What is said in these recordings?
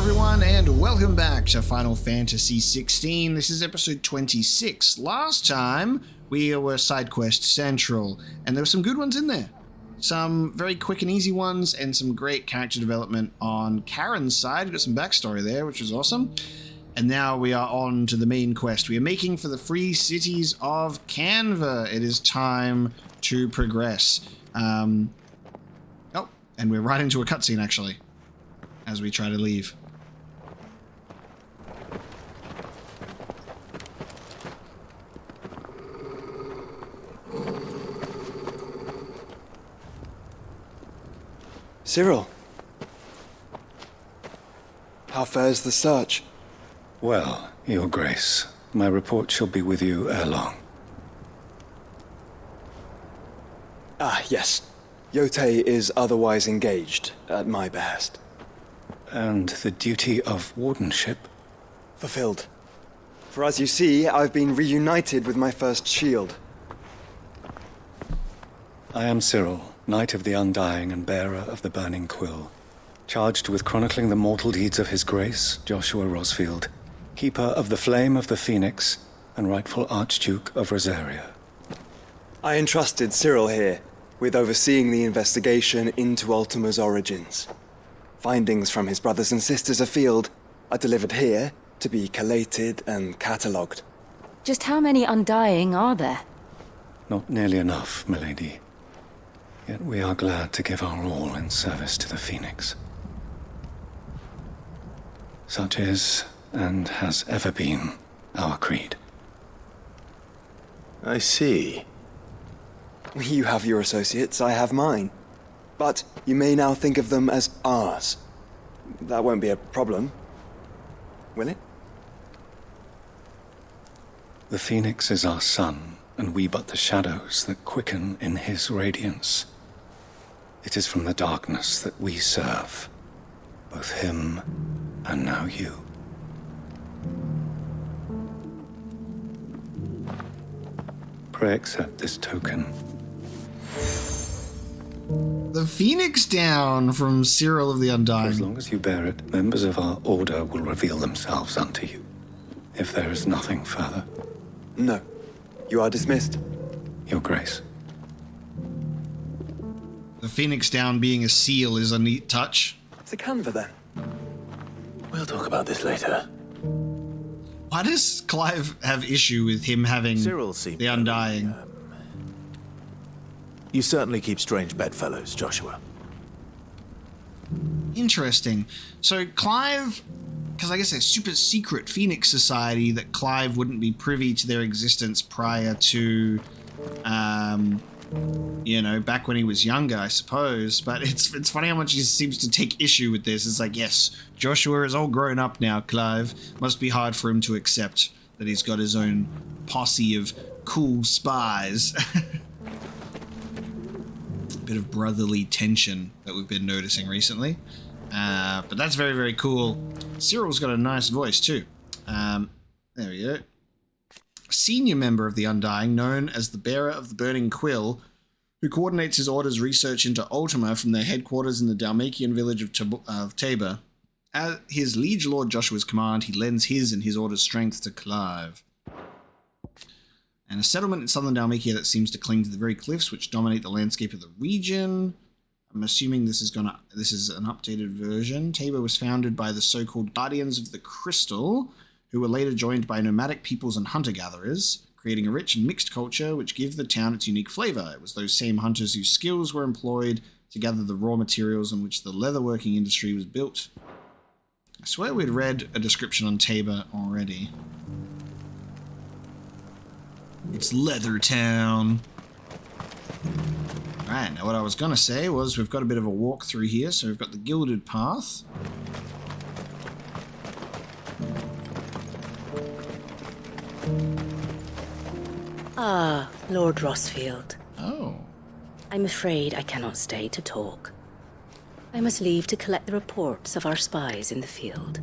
everyone, and welcome back to Final Fantasy XVI. This is episode 26. Last time, we were side quest central, and there were some good ones in there. Some very quick and easy ones, and some great character development on Karen's side. We got some backstory there, which was awesome. And now we are on to the main quest. We are making for the free cities of Canva. It is time to progress. Oh, and we're right into a cutscene, actually, as we try to leave. Cyril, how fares the search? Well, Your Grace, my report shall be with you ere long. Yes. Yotei is otherwise engaged, at my behest. And the duty of wardenship? Fulfilled. For as you see, I've been reunited with my first shield. I am Cyril, Knight of the Undying and bearer of the Burning Quill, charged with chronicling the mortal deeds of His Grace, Joshua Rosfield, keeper of the Flame of the Phoenix and rightful Archduke of Rosaria. I entrusted Cyril here with overseeing the investigation into Ultima's origins. Findings from his brothers and sisters afield are delivered here to be collated and catalogued. Just how many Undying are there? Not nearly enough, milady. Yet we are glad to give our all in service to the Phoenix. Such is, and has ever been, our creed. I see. You have your associates, I have mine. But you may now think of them as ours. That won't be a problem, will it? The Phoenix is our sun, and we but the shadows that quicken in his radiance. It is from the darkness that we serve, both him and now you. Pray accept this token. The Phoenix Down from Cyril of the Undying. For as long as you bear it, members of our order will reveal themselves unto you. If there is nothing further. No. You are dismissed. Your Grace. The Phoenix Down being a seal is a neat touch. It's a Canva then. We'll talk about this later. Why does Clive have issue with him having Cyril seemed the Undying? You certainly keep strange bedfellows, Joshua. Interesting. So Clive, because I guess a super secret Phoenix Society that Clive wouldn't be privy to their existence prior to, back when he was younger, I suppose. But it's funny how much he seems to take issue with this. It's like, yes, Joshua is all grown up now, Clive. Must be hard for him to accept that he's got his own posse of cool spies. Bit of brotherly tension that we've been noticing recently. But that's very, very cool. Cyril's got a nice voice too. There we go. A senior member of the Undying, known as the Bearer of the Burning Quill, who coordinates his order's research into Ultima from their headquarters in the Dalmatian village of Tabor. At his liege lord Joshua's command, he lends his and his order's strength to Clive. And a settlement in southern Dalmatia that seems to cling to the very cliffs which dominate the landscape of the region. I'm assuming this is an updated version. Tabor was founded by the so-called Guardians of the Crystal, who were later joined by nomadic peoples and hunter-gatherers, creating a rich and mixed culture which give the town its unique flavor. It was those same hunters whose skills were employed to gather the raw materials on which the leatherworking industry was built. I swear we'd read a description on Tabor already. It's Leather Town. Alright, now what I was going to say was we've got a bit of a walk through here. So we've got the Gilded Path. Ah, Lord Rosfield. Oh. I'm afraid I cannot stay to talk. I must leave to collect the reports of our spies in the field.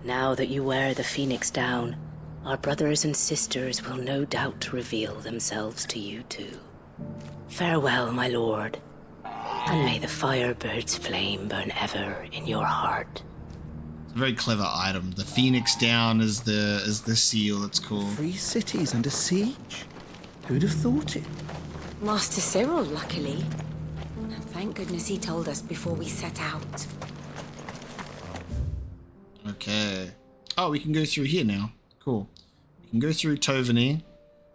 Now that you wear the Phoenix Down, our brothers and sisters will no doubt reveal themselves to you too. Farewell, my lord, and may the Firebird's flame burn ever in your heart. It's a very clever item. The Phoenix down is the seal. That's cool. 3 cities under siege? Who'd have thought it? Master Cyril, luckily. And thank goodness he told us before we set out. Okay. Oh, we can go through here now. Cool. We can go through Tovany.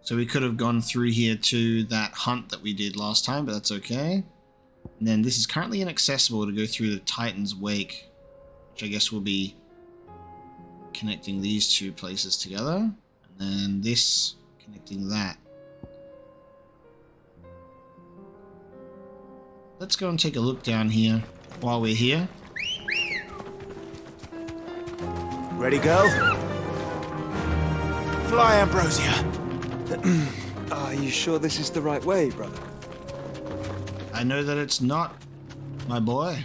So we could have gone through here to that hunt that we did last time, but that's okay. And then this is currently inaccessible to go through the Titan's Wake, which I guess will be connecting these two places together. And then this connecting that. Let's go and take a look down here while we're here. Ready, go? Fly, Ambrosia. Are you sure this is the right way, brother? I know that it's not, my boy,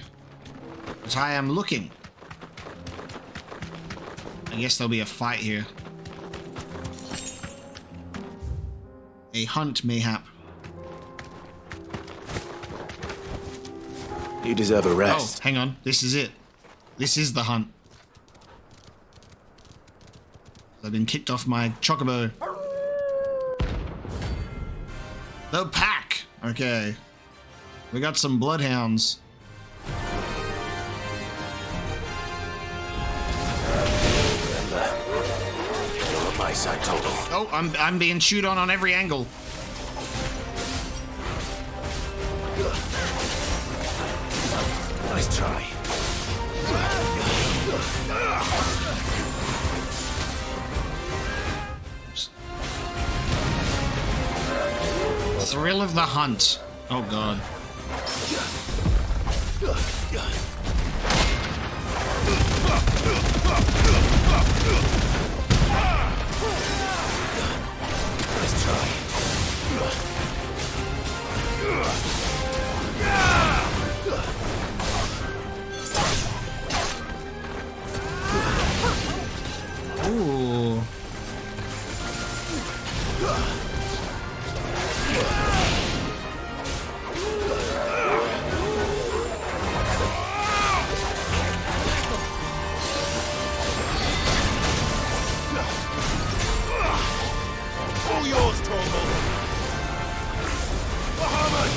but I am looking. I guess there'll be a fight here. A hunt, mayhap. You deserve a Oh, rest. hang on. This is it. This is the hunt. I've been kicked off my chocobo. The pack! Okay. We got some bloodhounds. You're on my side, total. Oh, I'm being chewed on every angle. Nice try. Thrill of the hunt. Oh god. Nice try. Ooh. All yours, Torgal. Bahamut!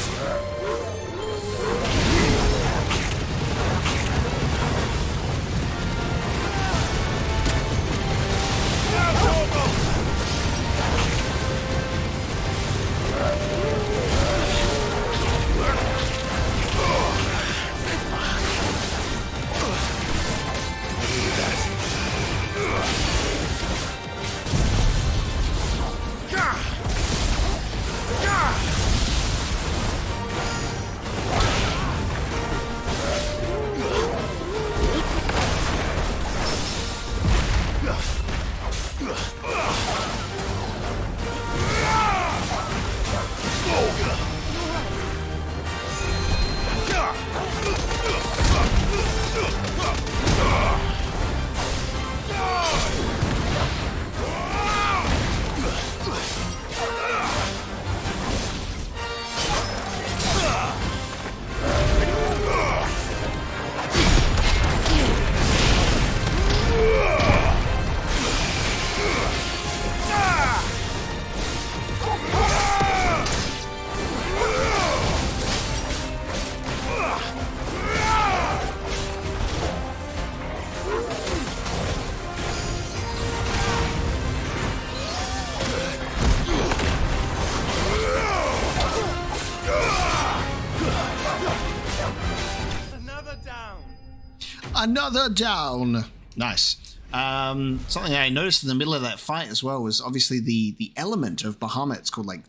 Another down. Nice. Something I noticed in the middle of that fight as well was obviously the element of Bahamut. It's called like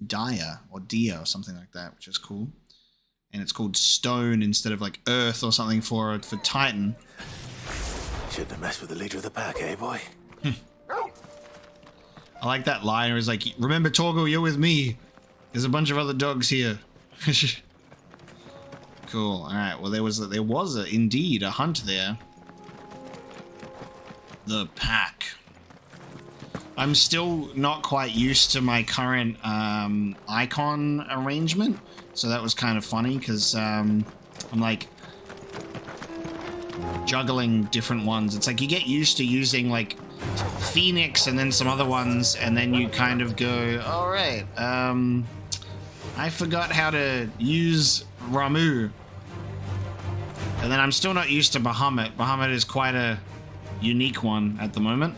Dia or Dia or something like that, which is cool. And it's called stone instead of like earth or something for Titan. Shouldn't have messed with the leader of the pack, eh, boy? I like that line where it's like, remember Torgal, you're with me. There's a bunch of other dogs here. Cool. All right. Well, there was indeed a hunt there. The pack. I'm still not quite used to my current icon arrangement, so that was kind of funny because I'm like, juggling different ones. It's like you get used to using like Phoenix and then some other ones, and then you kind of go, all right, I forgot how to use Ramu. And then I'm still not used to Bahamut. Bahamut is quite a unique one at the moment.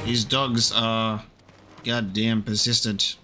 These dogs are goddamn persistent.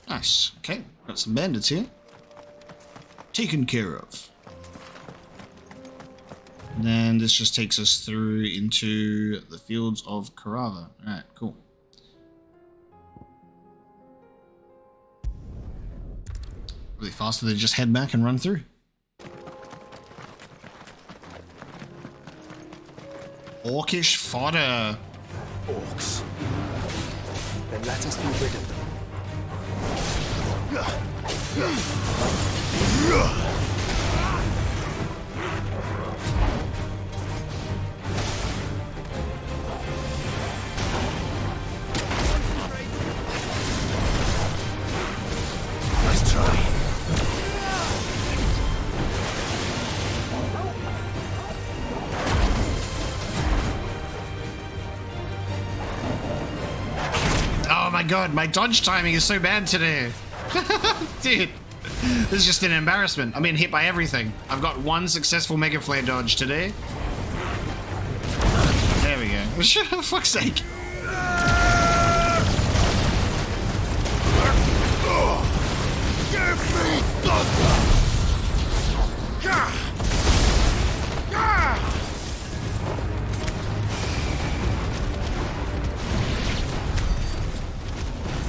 Nice. Okay, got some bandits here. Taken care of. And then this just takes us through into the fields of Karava. Alright, cool. Really faster than just head back and run through. Orcish fodder. Orcs. Then let us be rid of them. Let's try. Oh my god, my dodge timing is so bad today. Dude, this is just an embarrassment. I'm being hit by everything. I've got one successful Mega Flare dodge today. There we go. For fuck's sake.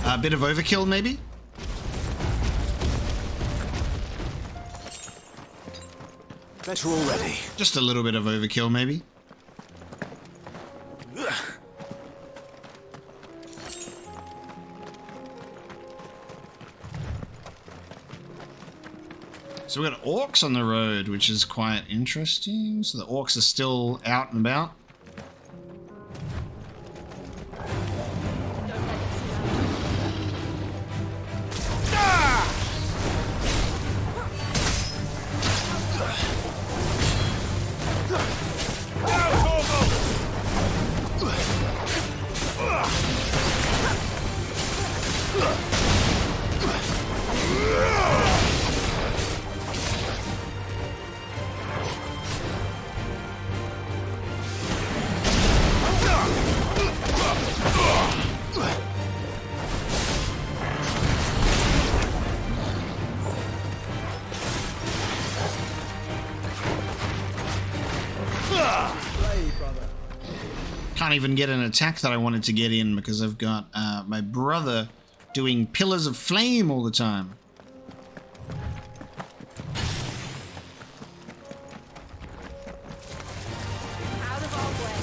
A bit of overkill, maybe? Better already. Just a little bit of overkill, maybe? So we've got orcs on the road, which is quite interesting. So the orcs are still out and about. Can't even get an attack that I wanted to get in because I've got my brother doing pillars of flame all the time. Out of our way.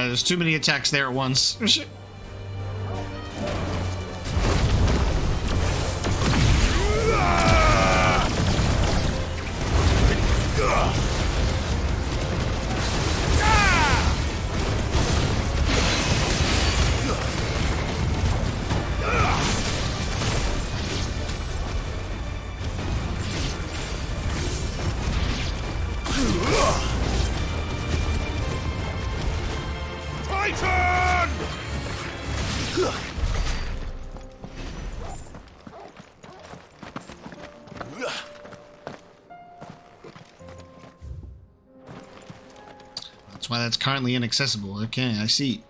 There's too many attacks there at once. Satan! That's why that's currently inaccessible. Okay, I see.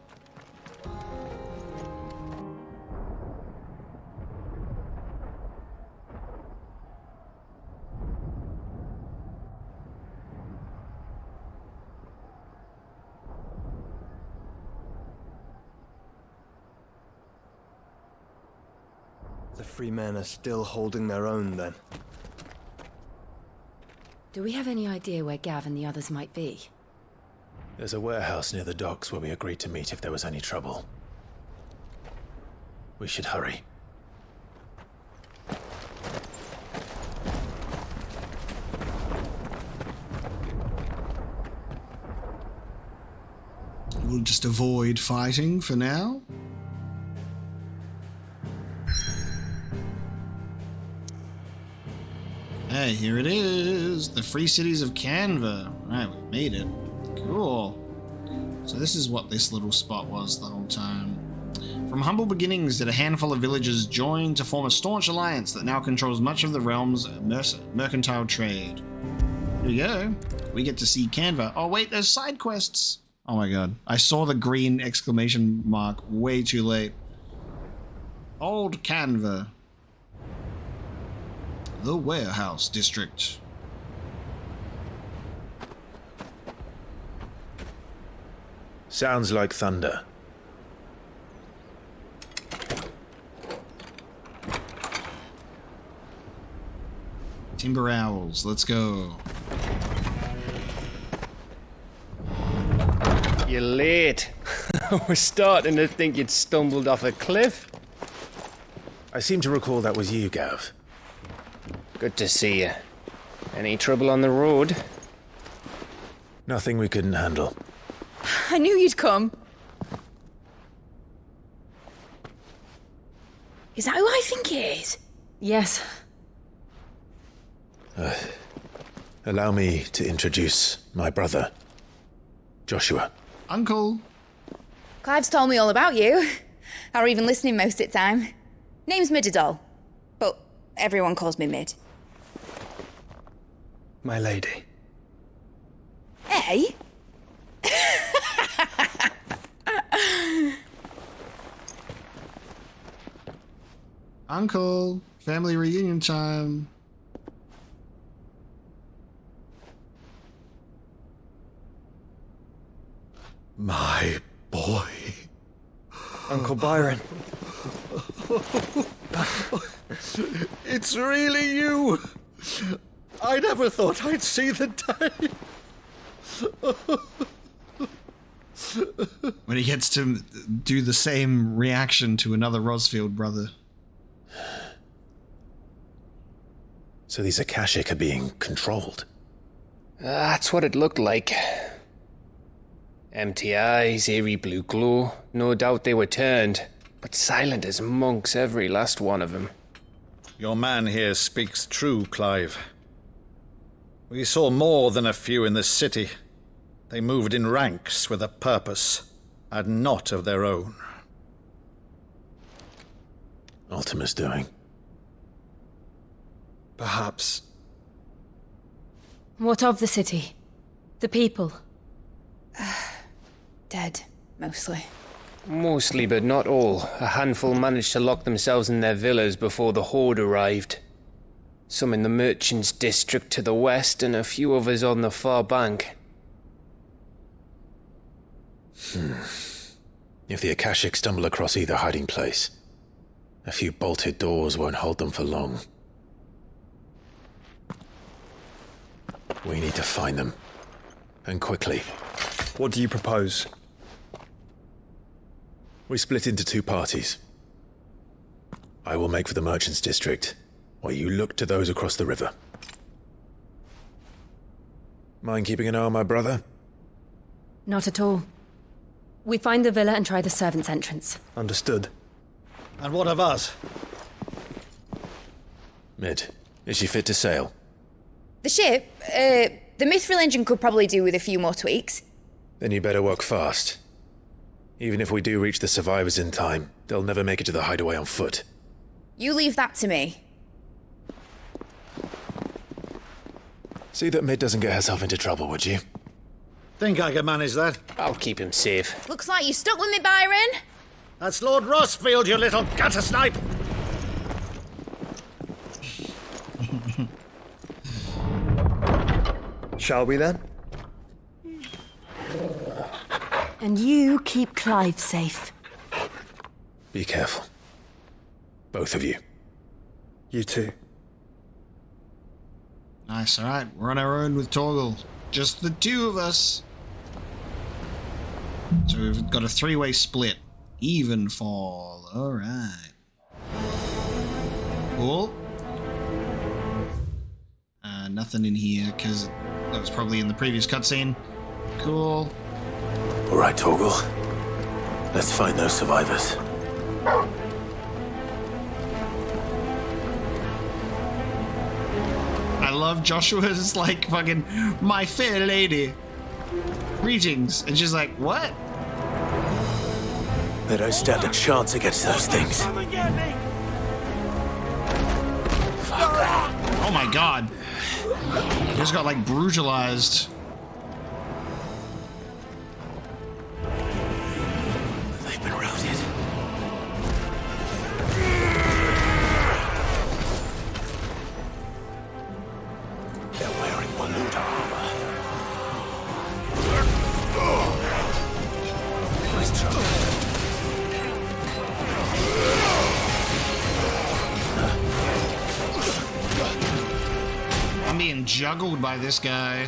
The free men are still holding their own, then. Do we have any idea where Gav and the others might be? There's a warehouse near the docks where we agreed to meet if there was any trouble. We should hurry. We'll just avoid fighting for now. Hey, here it is. The Free Cities of Canva. Right, we made it. Cool. So this is what this little spot was the whole time. From humble beginnings did a handful of villagers join to form a staunch alliance that now controls much of the realm's mercantile trade. Here we go. We get to see Canva. Oh wait, there's side quests. Oh my god. I saw the green exclamation mark way too late. Old Canva. The Warehouse District. Sounds like thunder. Timber Owls, let's go. You're late. I was starting to think you'd stumbled off a cliff. I seem to recall that was you, Gav. Good to see you. Any trouble on the road? Nothing we couldn't handle. I knew you'd come. Is that who I think it is? Yes. Allow me to introduce my brother, Joshua. Uncle. Clive's told me all about you. Or even listening most of the time. Name's Midadol. But everyone calls me Mid. My lady. Hey? Uncle. Family reunion time. My boy. Uncle Byron. It's really you! I never thought I'd see the day. When he gets to do the same reaction to another Rosfield brother. So these Akashic are being controlled. That's what it looked like. Empty eyes, eerie blue glow. No doubt they were turned, but silent as monks, every last one of them. Your man here speaks true, Clive. We saw more than a few in this city. They moved in ranks with a purpose, and not of their own. Ultima's doing. Perhaps. What of the city? The people? Dead, mostly. Mostly, but not all. A handful managed to lock themselves in their villas before the Horde arrived. Some in the Merchants' District to the west, and a few others on the far bank. If the Akashic stumble across either hiding place, a few bolted doors won't hold them for long. We need to find them. And quickly. What do you propose? We split into two parties. I will make for the Merchants' District, while you look to those across the river. Mind keeping an eye on my brother? Not at all. We find the villa and try the servants' entrance. Understood. And what of us? Mid, is she fit to sail? The ship, the Mithril engine could probably do with a few more tweaks. Then you better work fast. Even if we do reach the survivors in time, they'll never make it to the hideaway on foot. You leave that to me. See that Mid doesn't get herself into trouble, would you? Think I can manage that? I'll keep him safe. Looks like you stuck with me, Byron. That's Lord Rossfield, you little gutter snipe! Shall we then? And you keep Clive safe. Be careful. Both of you. You too. Nice, alright. We're on our own with Torgal. Just the two of us. So we've got a three-way split. Even fall. Alright. Cool. Nothing in here, because that was probably in the previous cutscene. Cool. Alright, Torgal. Let's find those survivors. I love Joshua's like fucking, my fair lady. Greetings. And she's like, what? They don't stand a chance against those things. Oh my god. He just got like brutalized. They've been routed. They're wearing Waluda armor. Nice try. I'm being juggled by this guy.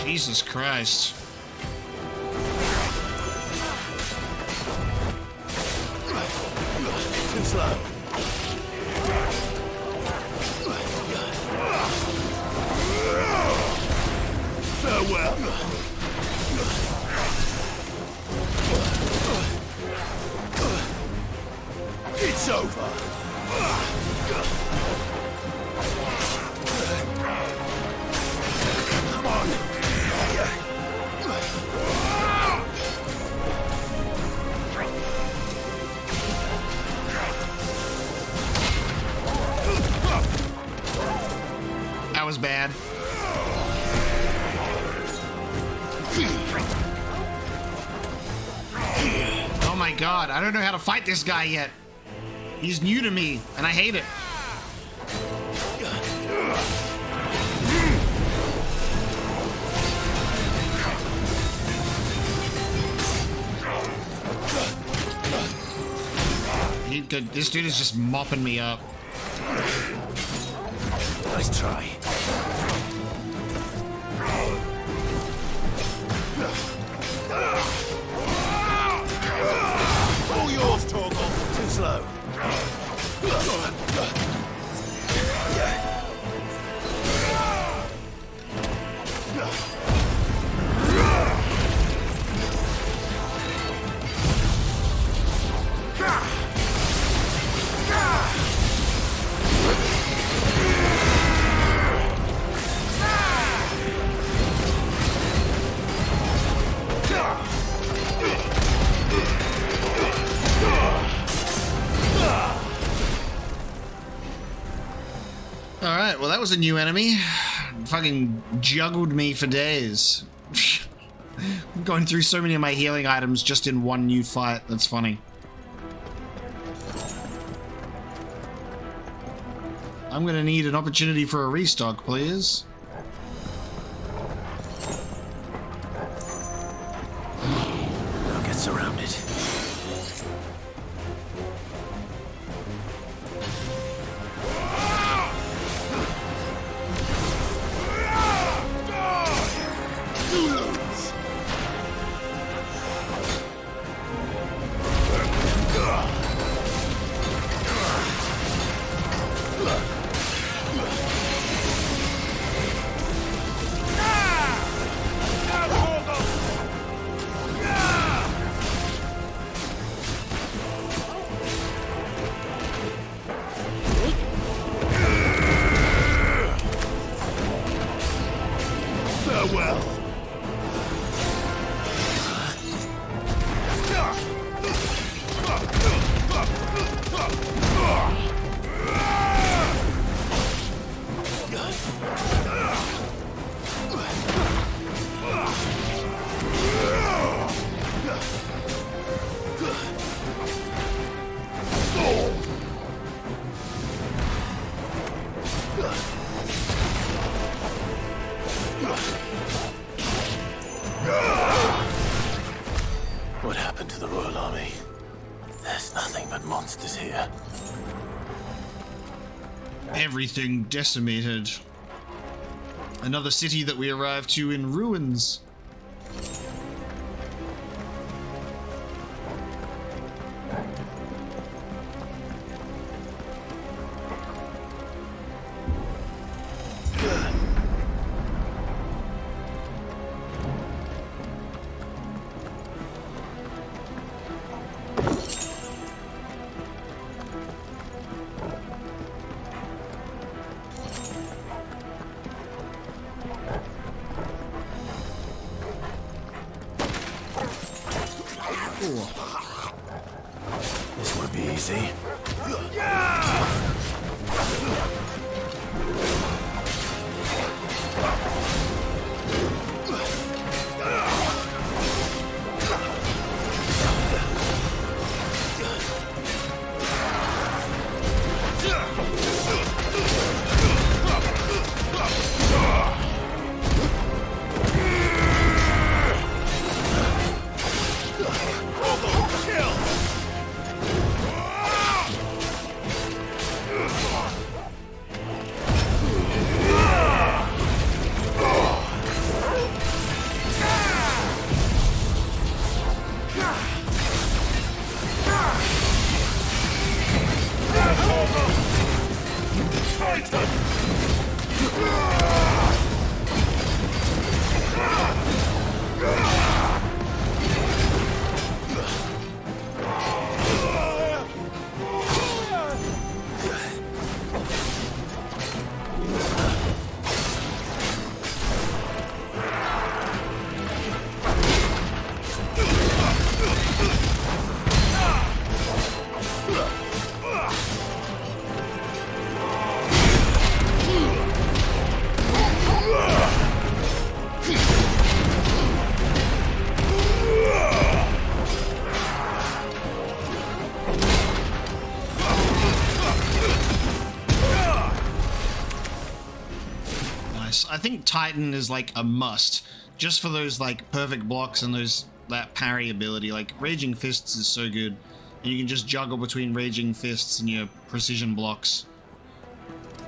Jesus Christ. Too slow. Farewell. It's over. Come on. That was bad. Oh my god, I don't know how to fight this guy yet. He's new to me, and I hate it. This dude is just mopping me up. Nice try. All yours, Torgal. Too slow. Alright, well that was a new enemy. Fucking juggled me for days. I'm going through so many of my healing items just in one new fight. That's funny. I'm gonna need an opportunity for a restock, please. I'll get surrounded. monsters here. Everything decimated. Another city that we arrived to in ruins. This won't be easy. I think Titan is like a must, just for those like perfect blocks and that parry ability. Like Raging Fists is so good, and you can just juggle between Raging Fists and your precision blocks.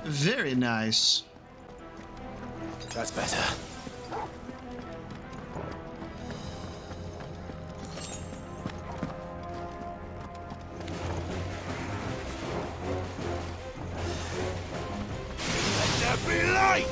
Very nice. That's better. Let there be light!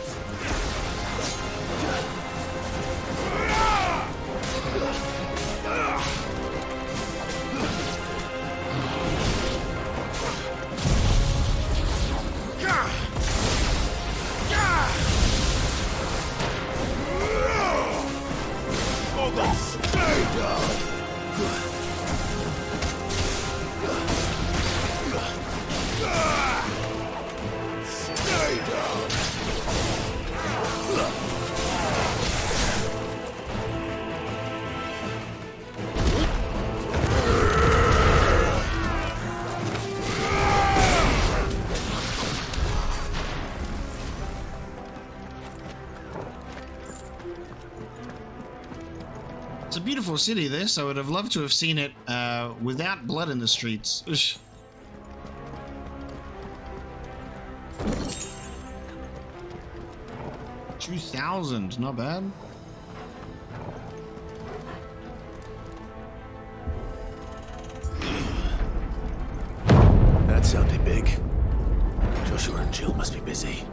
It's a beautiful city, this. I would have loved to have seen it without blood in the streets. Ush. $2,000, not bad. That sounded big. Joshua and Jill must be busy.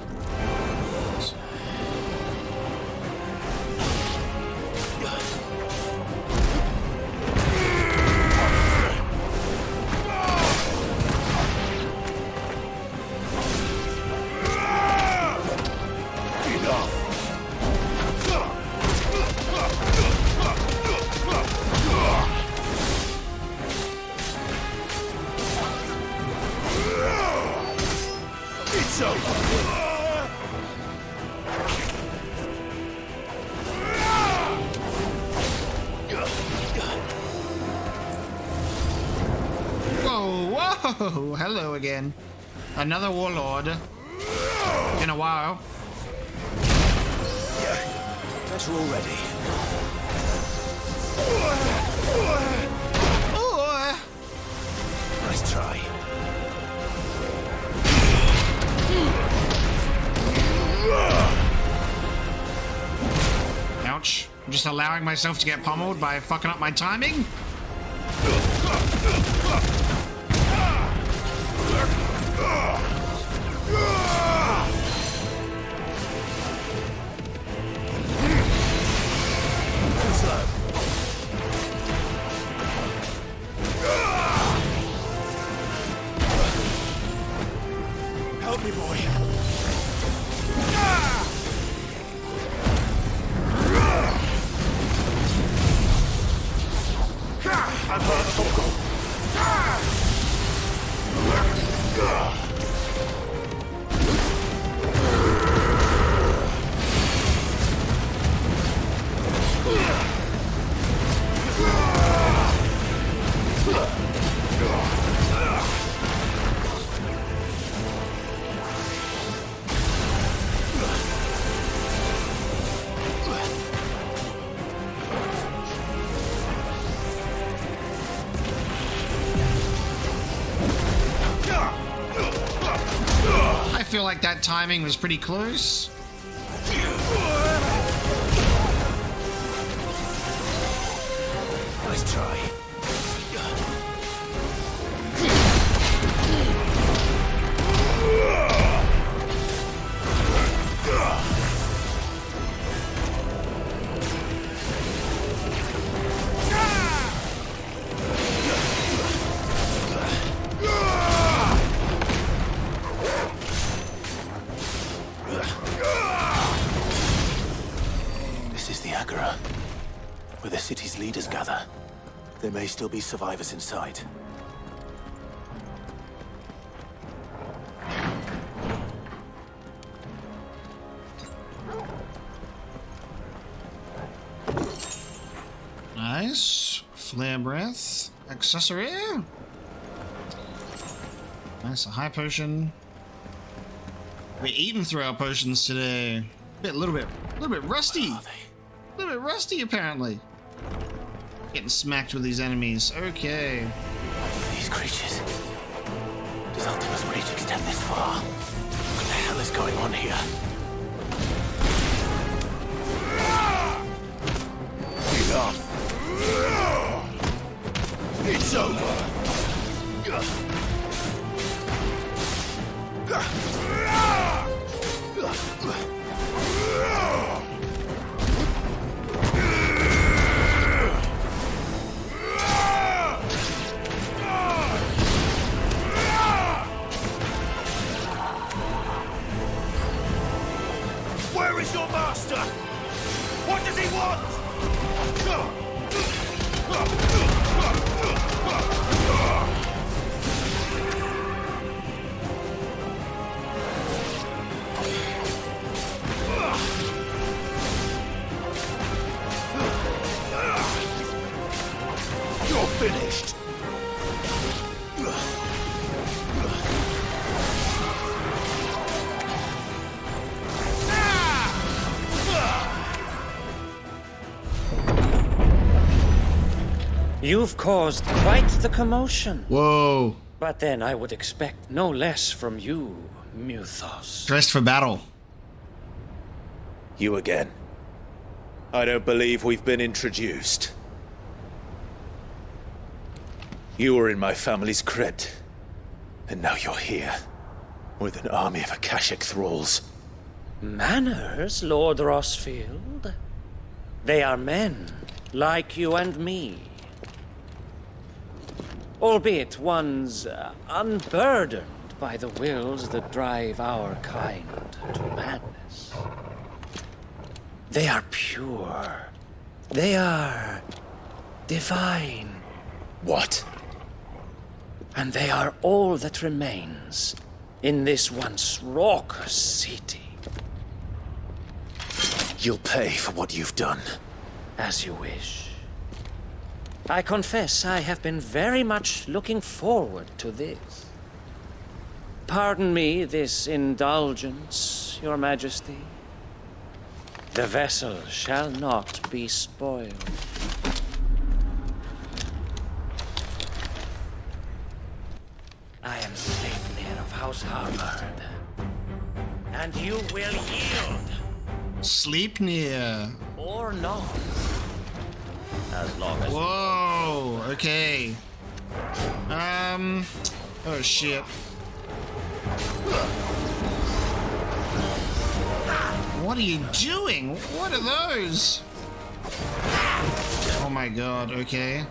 Whoa, hello again. Another warlord. In a while. Guess we're all ready. Oh. Nice try. I'm just allowing myself to get pummeled by fucking up my timing? Help me, boy. I've heard the vocal. I feel like that timing was pretty close. Nice try. This is the Agora, where the city's leaders gather. There may still be survivors inside. Nice. Flare breath. Accessory. Nice, a high potion. We're eating through our potions today. A little bit rusty. A little bit rusty, apparently. Getting smacked with these enemies. Okay. These creatures. Does Ultima's reach extend this far? What the hell is going on here? Enough. It's over. Where is your master? What does he want? You're finished. You've caused quite the commotion. Whoa. But then I would expect no less from you, Muthos. Dressed for battle. You again. I don't believe we've been introduced. You were in my family's crypt, and now you're here, with an army of Akashic thralls. Manners, Lord Rosfield? They are men, like you and me. Albeit ones unburdened by the wills that drive our kind to madness. They are pure. They are divine. What? And they are all that remains in this once raucous city. You'll pay for what you've done. As you wish. I confess I have been very much looking forward to this. Pardon me this indulgence, Your Majesty. The vessel shall not be spoiled. I am Sleipnir of House Harvard, and you will yield. Sleipnir. Or or not. As long as... Whoa, okay. Oh shit. What are you doing? What are those? Oh my god, okay.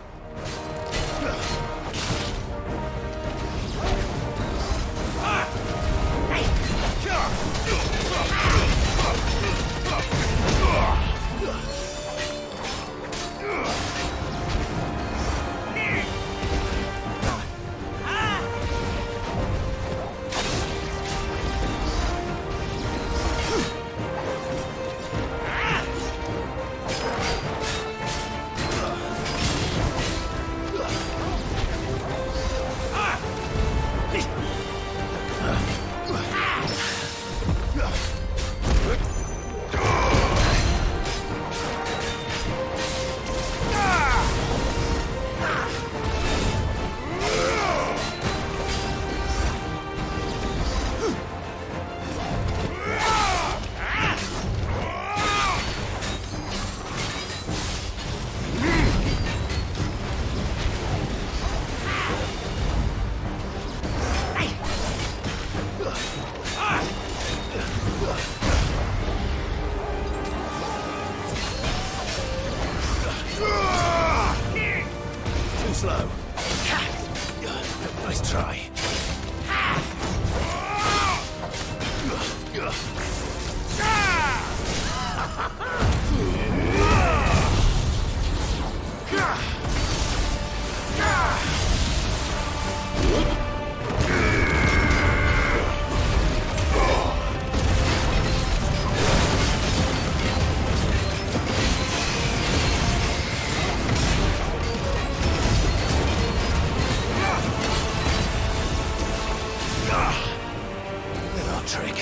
Slow. Nice try. Little trick.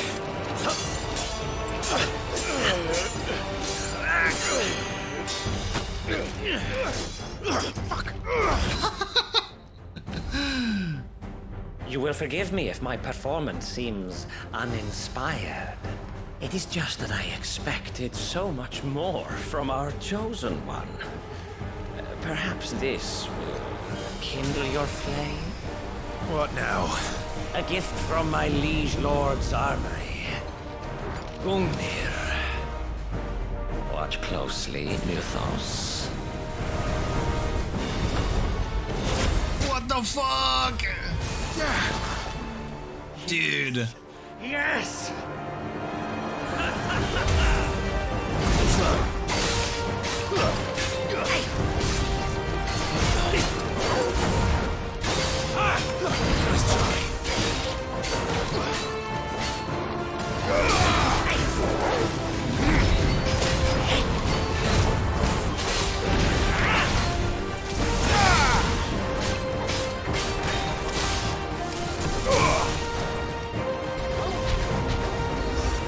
Fuck. You will forgive me if my performance seems uninspired. It is just that I expected so much more from our chosen one. Perhaps this will kindle your flame? What now? A gift from my liege lord's armory. Undying. Watch closely, Mythos. What the fuck? Dude. Yes!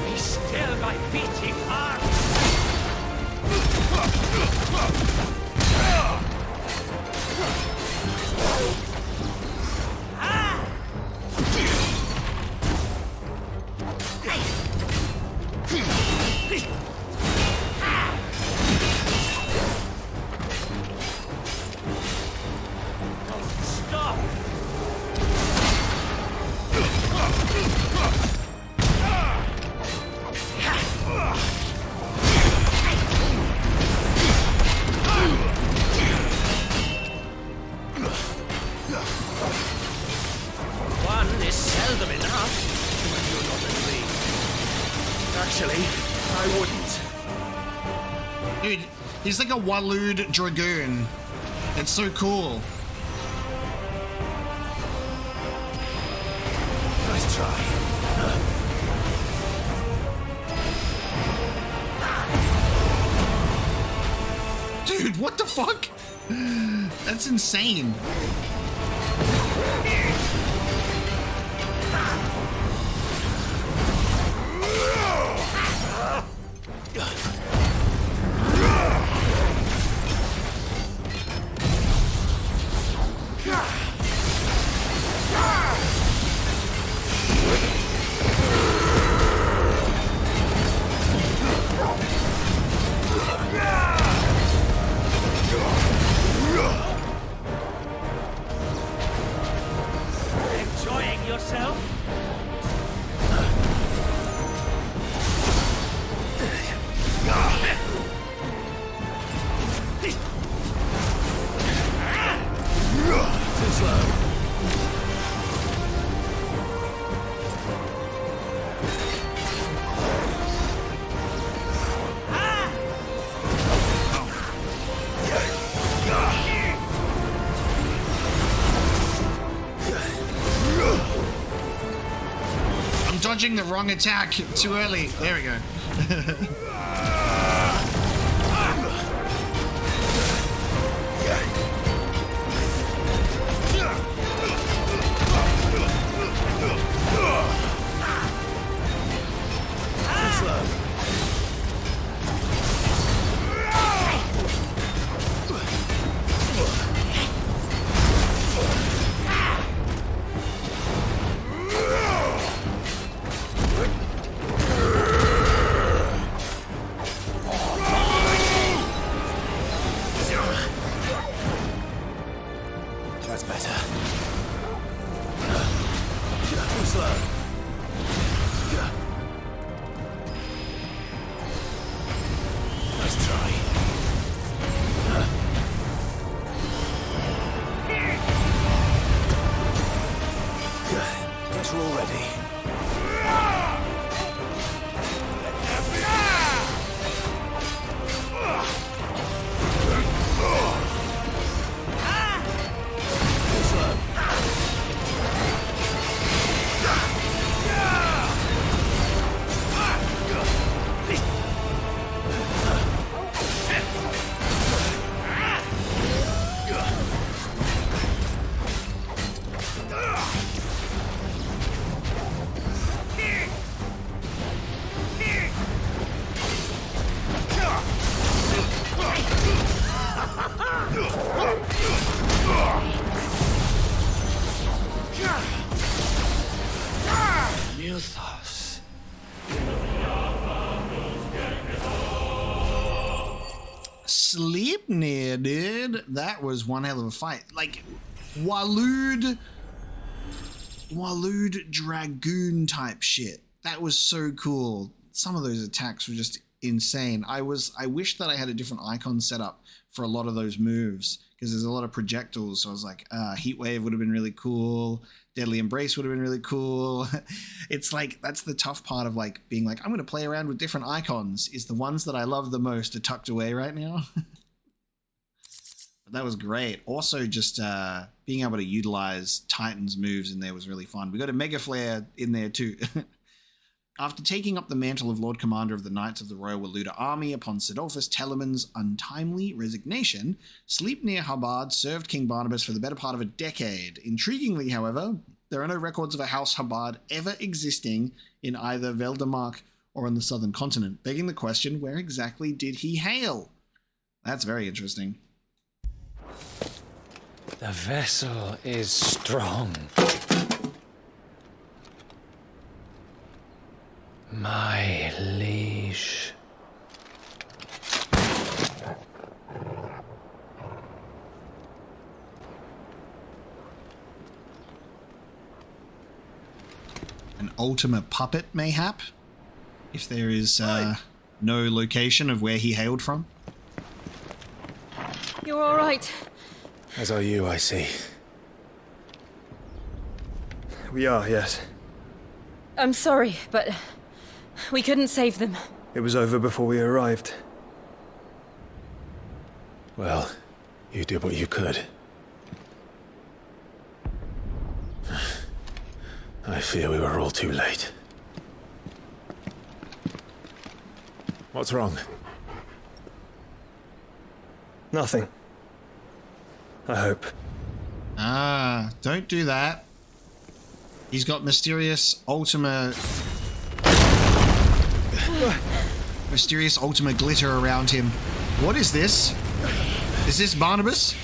Be still, my beating heart! Stop! One is seldom enough. Actually, I wouldn't. Dude, he's like a Waloed Dragoon. It's so cool. Nice try. Dude, what the fuck? That's insane. yourself? Too slow. I'm dodging the wrong attack too early. There we go. That's better. Too slow. Nice try. Guess we're all ready. Mythos. Sleipnir, dude. That was one hell of a fight. Like, Waloed Dragoon type shit. That was so cool. Some of those attacks were just insane. I wish that I had a different icon set up for a lot of those moves, because there's a lot of projectiles. So I was like, Heat Wave would have been really cool. Deadly Embrace would have been really cool. It's like, that's the tough part of like being like, I'm going to play around with different icons, is the ones that I love the most are tucked away right now. But that was great. Also, just being able to utilize Titan's moves in there was really fun. We got a Mega Flare in there too. After taking up the mantle of Lord Commander of the Knights of the Royal Waluda Army upon Sidolphus Telemon's untimely resignation, Sleipnir Hubbard served King Barnabas for the better part of a decade. Intriguingly, however, there are no records of a House Hubbard ever existing in either Veldemark or on the southern continent, begging the question, where exactly did he hail? That's very interesting. The vessel is strong. My liege. An Ultima puppet, mayhap? If there is no location of where he hailed from? You're all right. As are you, I see. We are, yes. I'm sorry, but we couldn't save them. It was over before we arrived. Well, you did what you could. I fear we were all too late. What's wrong? Nothing. I hope. Don't do that. He's got mysterious Ultima glitter around him. What is this? Is this Barnabas?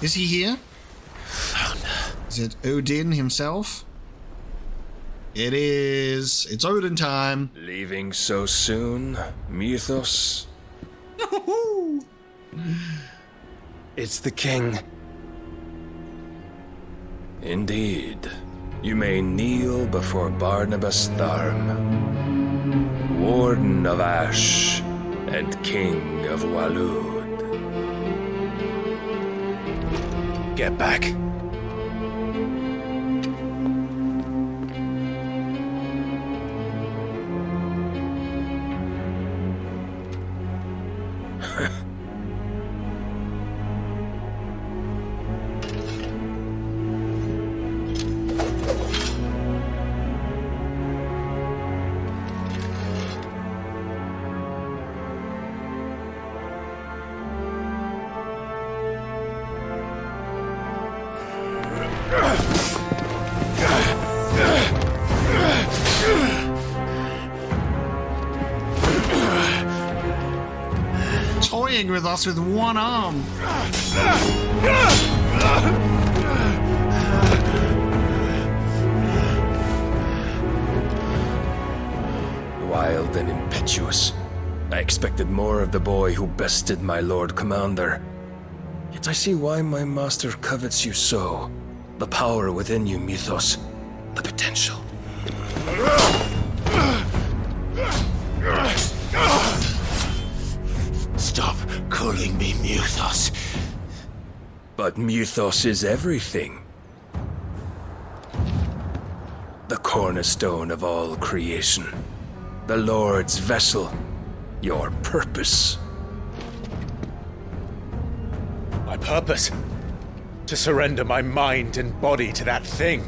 Is he here? Is it Odin himself? It is. It's Odin time. Leaving so soon, Mythos? It's the king. Indeed. you may kneel before Barnabas Tharm, Warden of Ash and King of Waloed. Get back. Toying with us with one arm. Wild and impetuous. I expected more of the boy who bested my Lord Commander. Yet I see why my master covets you so. The power within you, Mythos. The potential. Stop calling me Mythos. But Mythos is everything. The cornerstone of all creation. The Lord's vessel. Your purpose. My purpose? To surrender my mind and body to that thing.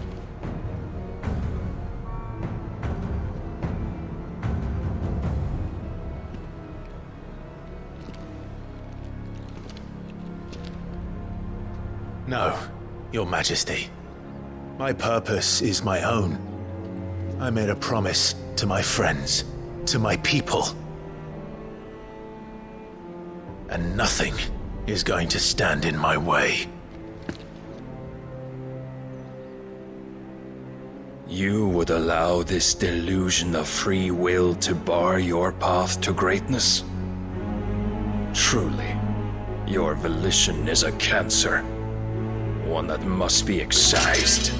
No, Your Majesty. My purpose is my own. I made a promise to my friends, to my people. And nothing is going to stand in my way. You would allow this delusion of free will to bar your path to greatness? Truly, your volition is a cancer. One that must be excised.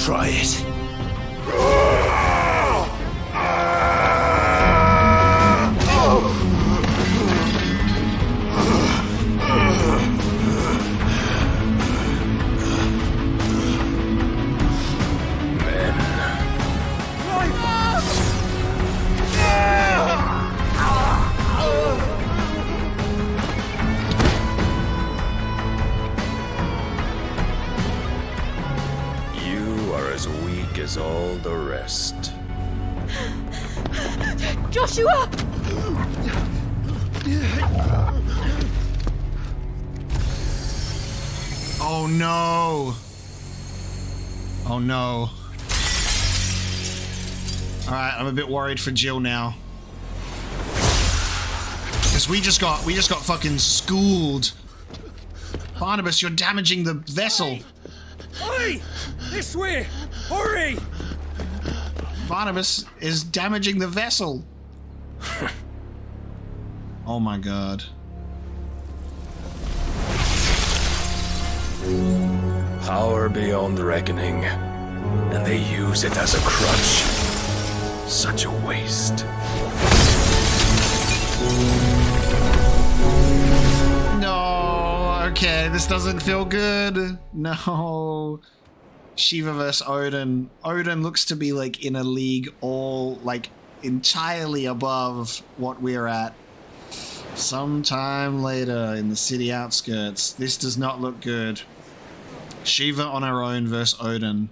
Try it. As all the rest. Joshua! Oh no! Oh no. Alright, I'm a bit worried for Jill now. Because we just got fucking schooled. Barnabas, you're damaging the vessel. Oi! This way! Hurry! Barnabas is damaging the vessel. Oh my god. Power beyond reckoning, and they use it as a crutch. Such a waste. No, okay, this doesn't feel good. No. Shiva vs. Odin. Odin looks to be like in a league all like entirely above what we're at. Sometime later in the city outskirts. This does not look good. Shiva on her own versus Odin.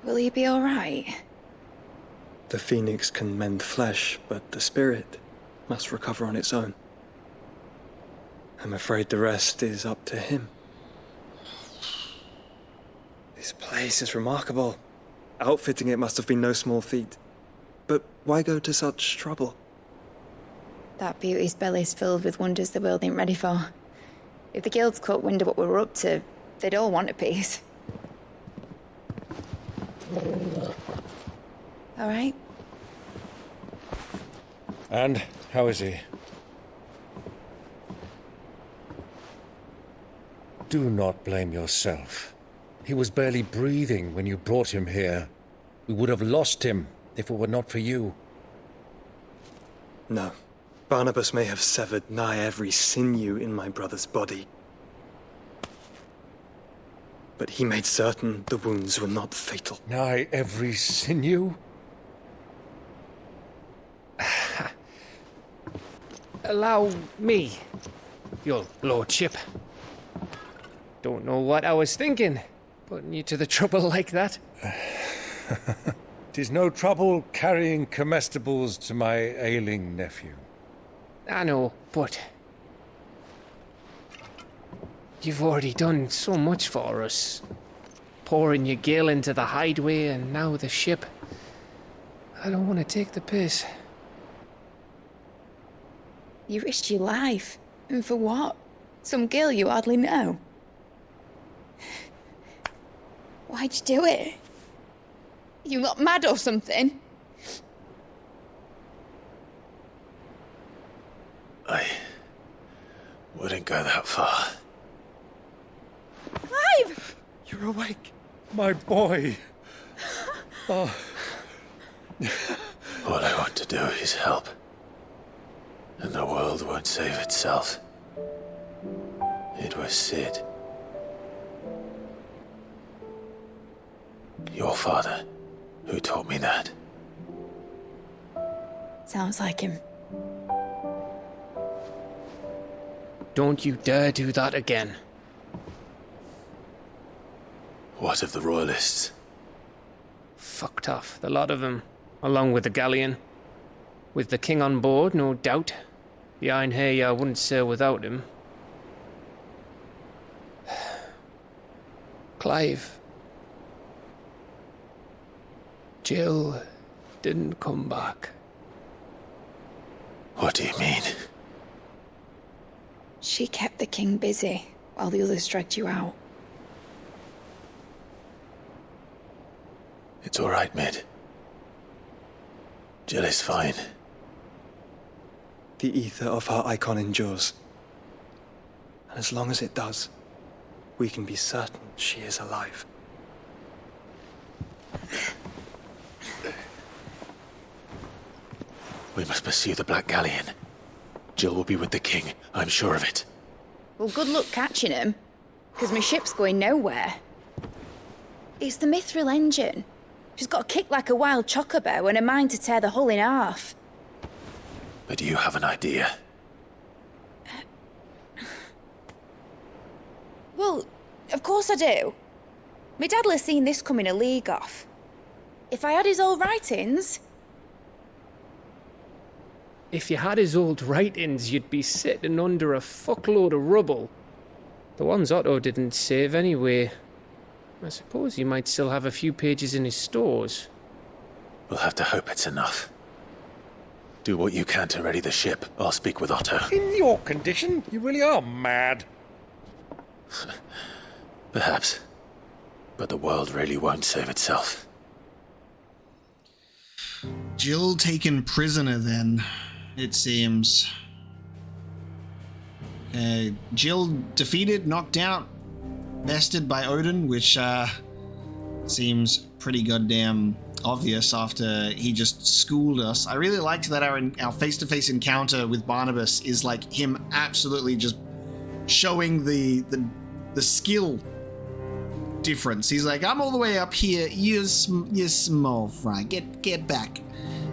Will he be alright? The phoenix can mend flesh, but the spirit must recover on its own. I'm afraid the rest is up to him. This place is remarkable. Outfitting it must have been no small feat. But why go to such trouble? That beauty's belly's filled with wonders the world ain't ready for. If the guilds caught wind of what we were up to, they'd all want a piece. All right. And how is he? Do not blame yourself. He was barely breathing when you brought him here. We would have lost him if it were not for you. No. Barnabas may have severed nigh every sinew in my brother's body. But he made certain the wounds were not fatal. Nigh every sinew? Allow me, your lordship. Don't know what I was thinking, putting you to the trouble like that. 'Tis no trouble carrying comestibles to my ailing nephew. I know, but you've already done so much for us. Pouring your gale into the hideaway and now the ship. I don't want to take the piss. You risked your life. And for what? Some girl you hardly know. Why'd you do it? You got mad or something? I wouldn't go that far. Clive! You're awake. My boy. Oh. All I want to do is help. And the world won't save itself. It was Sid. Your father, who taught me that. Sounds like him. Don't you dare do that again. What of the royalists? Fucked off, the lot of them, along with the galleon. With the king on board, no doubt. The Iron Hair wouldn't sail without him. Clive. Jill didn't come back. What do you mean? She kept the king busy while the others dragged you out. It's all right, Mid. Jill is fine. The ether of her icon endures. And as long as it does, we can be certain she is alive. We must pursue the Black Galleon. Jill will be with the king, I'm sure of it. Well, good luck catching him, because my ship's going nowhere. It's the Mithril engine. She's got a kick like a wild chocobo and a mind to tear the hull in half. But do you have an idea? Well, of course I do. My dad'll have seen this coming a league off. If I had his old writings... If you had his old writings, you'd be sitting under a fuckload of rubble. The ones Otto didn't save anyway. I suppose he might still have a few pages in his stores. We'll have to hope it's enough. Do what you can to ready the ship. I'll speak with Otto. In your condition, you really are mad. Perhaps. But the world really won't save itself. Jill taken prisoner then, it seems. Jill defeated, knocked out, bested by Odin, which seems pretty goddamn obvious after he just schooled us. I really liked that our face-to-face encounter with Barnabas is like him absolutely just showing the skill difference. He's like, I'm all the way up here, you're small fry, get back.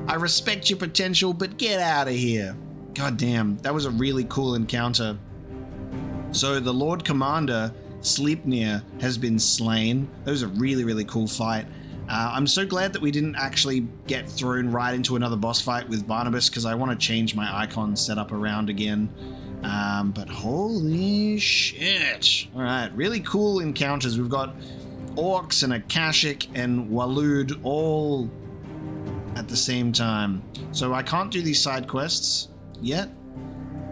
I respect your potential, but get out of here. God damn, that was a really cool encounter. So the Lord Commander, Sleipnir, has been slain. That was a really, really cool fight. I'm so glad that we didn't actually get thrown right into another boss fight with Barnabas, because I want to change my icon setup around again. But holy shit. Alright, really cool encounters. We've got Orcs and Akashic and Walud all at the same time. So I can't do these side quests yet.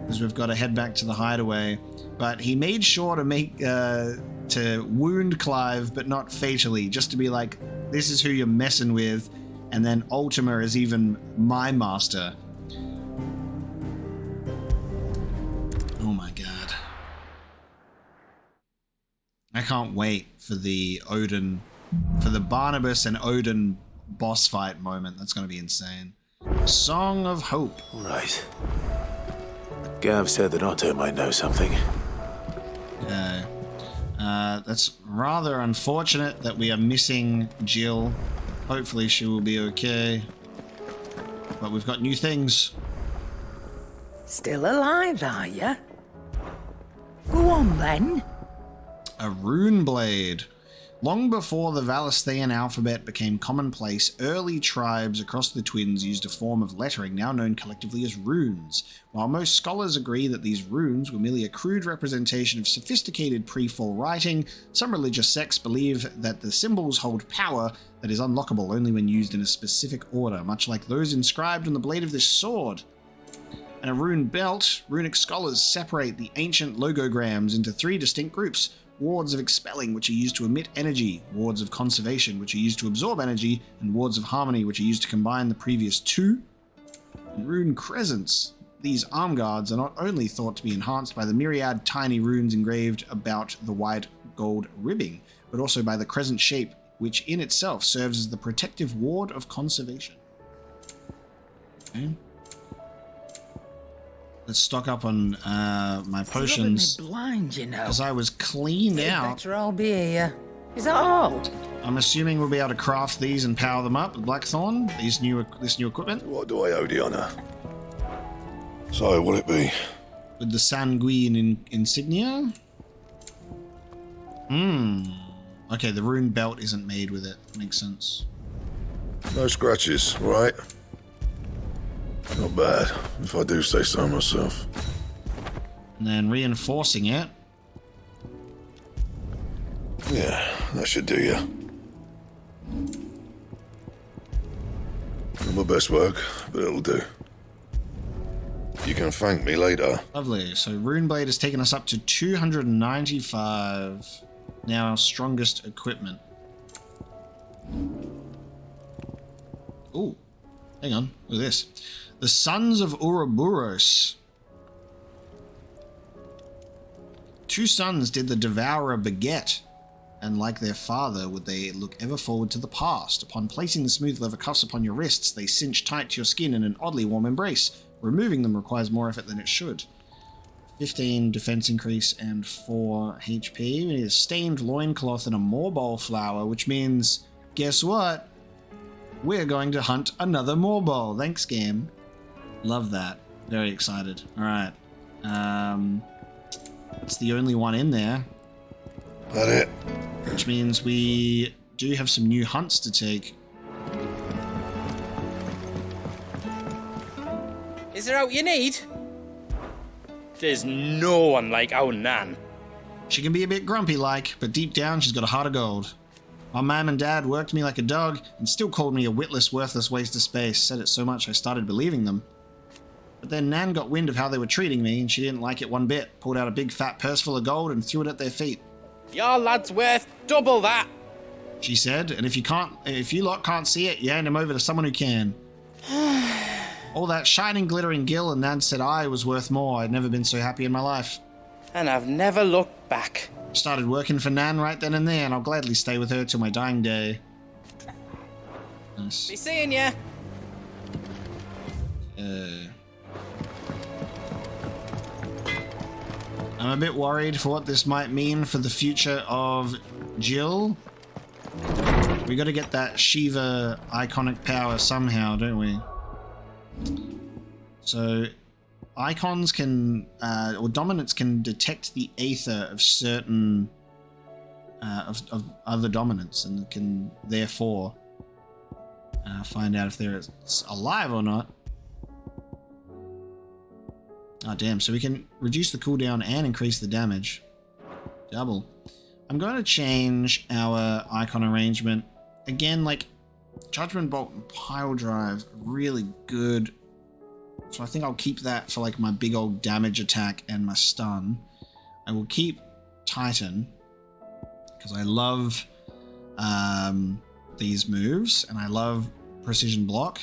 because we've got to head back to the hideaway. But he made sure to to wound Clive, but not fatally, just to be like, this is who you're messing with, and then Ultima is even my master. Oh my god. I can't wait for the Barnabas and Odin boss fight moment. That's going to be insane. Song of Hope. Right. Gav said that Otto might know something. Okay. That's rather unfortunate that we are missing Jill. Hopefully she will be okay. But we've got new things. Still alive, are you? Go on, then. A rune blade. Long before the Valisthian alphabet became commonplace, early tribes across the Twins used a form of lettering now known collectively as runes. While most scholars agree that these runes were merely a crude representation of sophisticated pre-fall writing, some religious sects believe that the symbols hold power that is unlockable only when used in a specific order, much like those inscribed on the blade of this sword. In a rune belt, runic scholars separate the ancient logograms into 3 distinct groups: wards of expelling, which are used to emit energy, wards of conservation, which are used to absorb energy, and wards of harmony, which are used to combine the previous 2. And rune crescents. These arm guards are not only thought to be enhanced by the myriad tiny runes engraved about the white gold ribbing, but also by the crescent shape, which in itself serves as the protective ward of conservation. Okay. Let's stock up on my potions. Blind, you know. As I was cleaned out. Better I'll be here. Is that all? I'm assuming we'll be able to craft these and power them up with Blackthorn. This new equipment. What do I owe the honour? So, what'll it be? With the sanguine insignia. Okay, the rune belt isn't made with it. Makes sense. No scratches, right? Not bad, if I do say so myself. And then reinforcing it. Yeah, that should do you. Not my best work, but it'll do. You can thank me later. Lovely. So Runeblade has taken us up to 295. Now our strongest equipment. Ooh. Hang on. Look at this. The Sons of Ouroboros. 2 sons did the Devourer beget, and like their father would they look ever forward to the past. Upon placing the smooth leather cuffs upon your wrists, they cinch tight to your skin in an oddly warm embrace. Removing them requires more effort than it should. 15 defense increase and 4 HP. We need a stained loincloth and a morbol flower, which means, guess what? We're going to hunt another morbol. Thanks, game. Love that. Very excited. Alright. It's the only one in there. That it? Which means we do have some new hunts to take. Is there out you need? There's no one like our Nan. She can be a bit grumpy-like, but deep down she's got a heart of gold. My mum and dad worked me like a dog and still called me a witless, worthless waste of space. Said it so much I started believing them. But then Nan got wind of how they were treating me and she didn't like it one bit. Pulled out a big fat purse full of gold and threw it at their feet. Your lad's worth double that, she said, and if you lot can't see it, you hand him over to someone who can. All that shining, glittering gil, and Nan said I was worth more. I'd never been so happy in my life. And I've never looked back. Started working for Nan right then and there, and I'll gladly stay with her till my dying day. Nice. Be seeing ya. I'm a bit worried for what this might mean for the future of Jill. We got to get that Shiva iconic power somehow, don't we? So, icons can, or dominants can detect the aether of certain, of other dominants, and can therefore find out if they're alive or not. Oh damn, so we can reduce the cooldown and increase the damage. Double. I'm going to change our icon arrangement. Again, like, Judgment Bolt and Pile Drive, really good So I think I'll keep that for like my big old damage attack and my stun. I will keep Titan because I love these moves and I love precision block.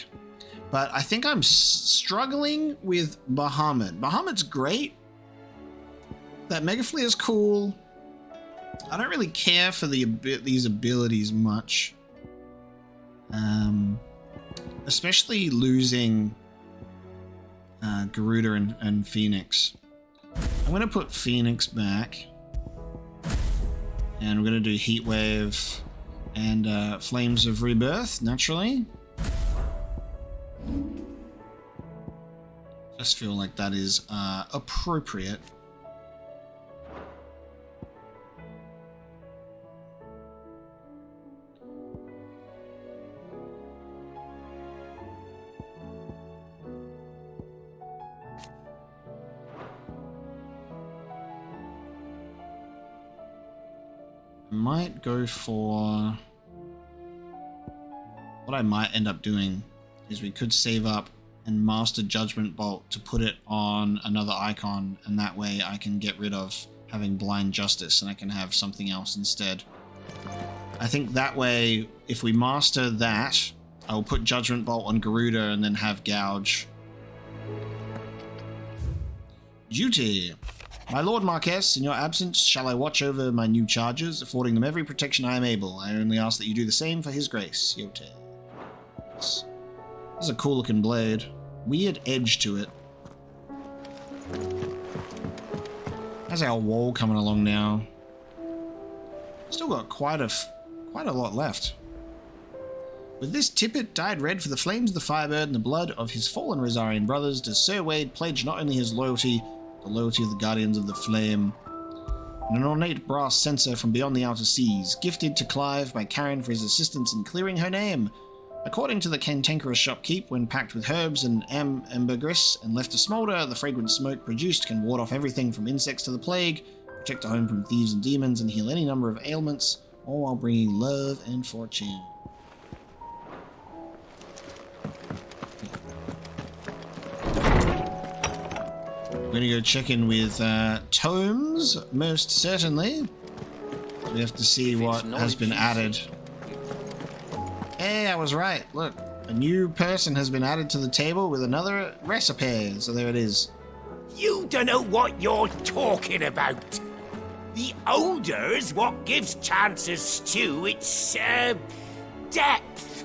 But I think I'm struggling with Bahamut. Bahamut's great. That Mega Flare is cool. I don't really care for these abilities much. Especially losing Garuda and Phoenix. I'm going to put Phoenix back. And we're going to do Heat Wave and Flames of Rebirth, naturally. Just feel like that is appropriate. Might go for... What I might end up doing is we could save up and master Judgment Bolt to put it on another icon, and that way I can get rid of having Blind Justice and I can have something else instead. I think that way, if we master that, I'll put Judgment Bolt on Garuda and then have Gouge. Duty. My Lord Marquess, in your absence, shall I watch over my new charges, affording them every protection I am able. I only ask that you do the same for his grace, Yote. This is a cool looking blade. Weird edge to it. How's our wall coming along now? Still got quite a lot left. With this tippet dyed red for the flames of the Firebird and the blood of his fallen Rosarian brothers, does Sir Wade pledge not only his loyalty, the loyalty of the Guardians of the Flame, and an ornate brass censer from beyond the outer seas, gifted to Clive by Karen for his assistance in clearing her name. According to the cantankerous shopkeep, when packed with herbs and ambergris and left to smoulder, the fragrant smoke produced can ward off everything from insects to the plague, protect a home from thieves and demons, and heal any number of ailments, all while bringing love and fortune. We're gonna go check in with Tomes, most certainly. We have to see what has been added. Hey, I was right. Look, a new person has been added to the table with another recipe. So there it is. You don't know what you're talking about. The odor's what gives Chance's stew its depth.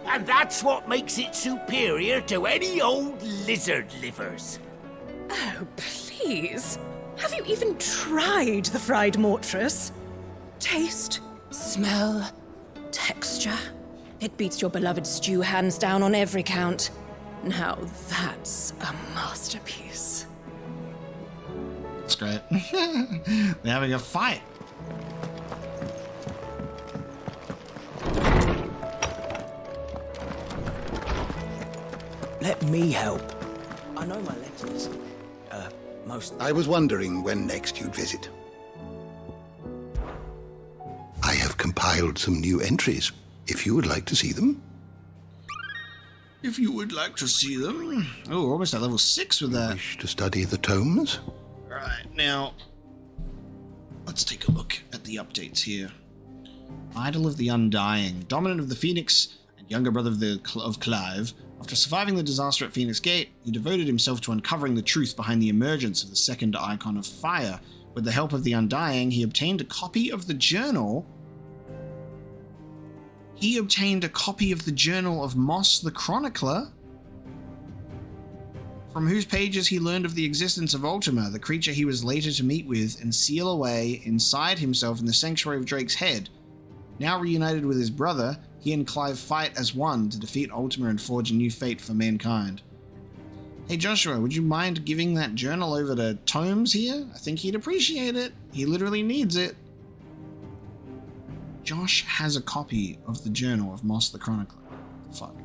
And that's what makes it superior to any old lizard livers. Oh, please. Have you even tried the fried mortress? Taste, smell, texture. It beats your beloved stew hands down on every count. Now that's a masterpiece. That's great. They're having a fight. Let me help. I know my letters. Most... I was wondering when next you'd visit. I have compiled some new entries, if you would like to see them. If you would like to see them. Oh, we're almost at level 6 with that. Wish to study the tomes? Right, now, let's take a look at the updates here. Idol of the Undying, dominant of the Phoenix and younger brother of Clive. After surviving the disaster at Phoenix Gate, he devoted himself to uncovering the truth behind the emergence of the second icon of fire. With the help of the Undying, he obtained a copy of the journal. He obtained a copy of the journal of Moss the Chronicler, from whose pages he learned of the existence of Ultima, the creature he was later to meet with and seal away inside himself in the Sanctuary of Drake's Head. Now reunited with his brother, he and Clive fight as one to defeat Ultima and forge a new fate for mankind. Hey Joshua, would you mind giving that journal over to Tomes here? I think he'd appreciate it. He literally needs it. Josh has a copy of the journal of Moss the Chronicler. Fuck.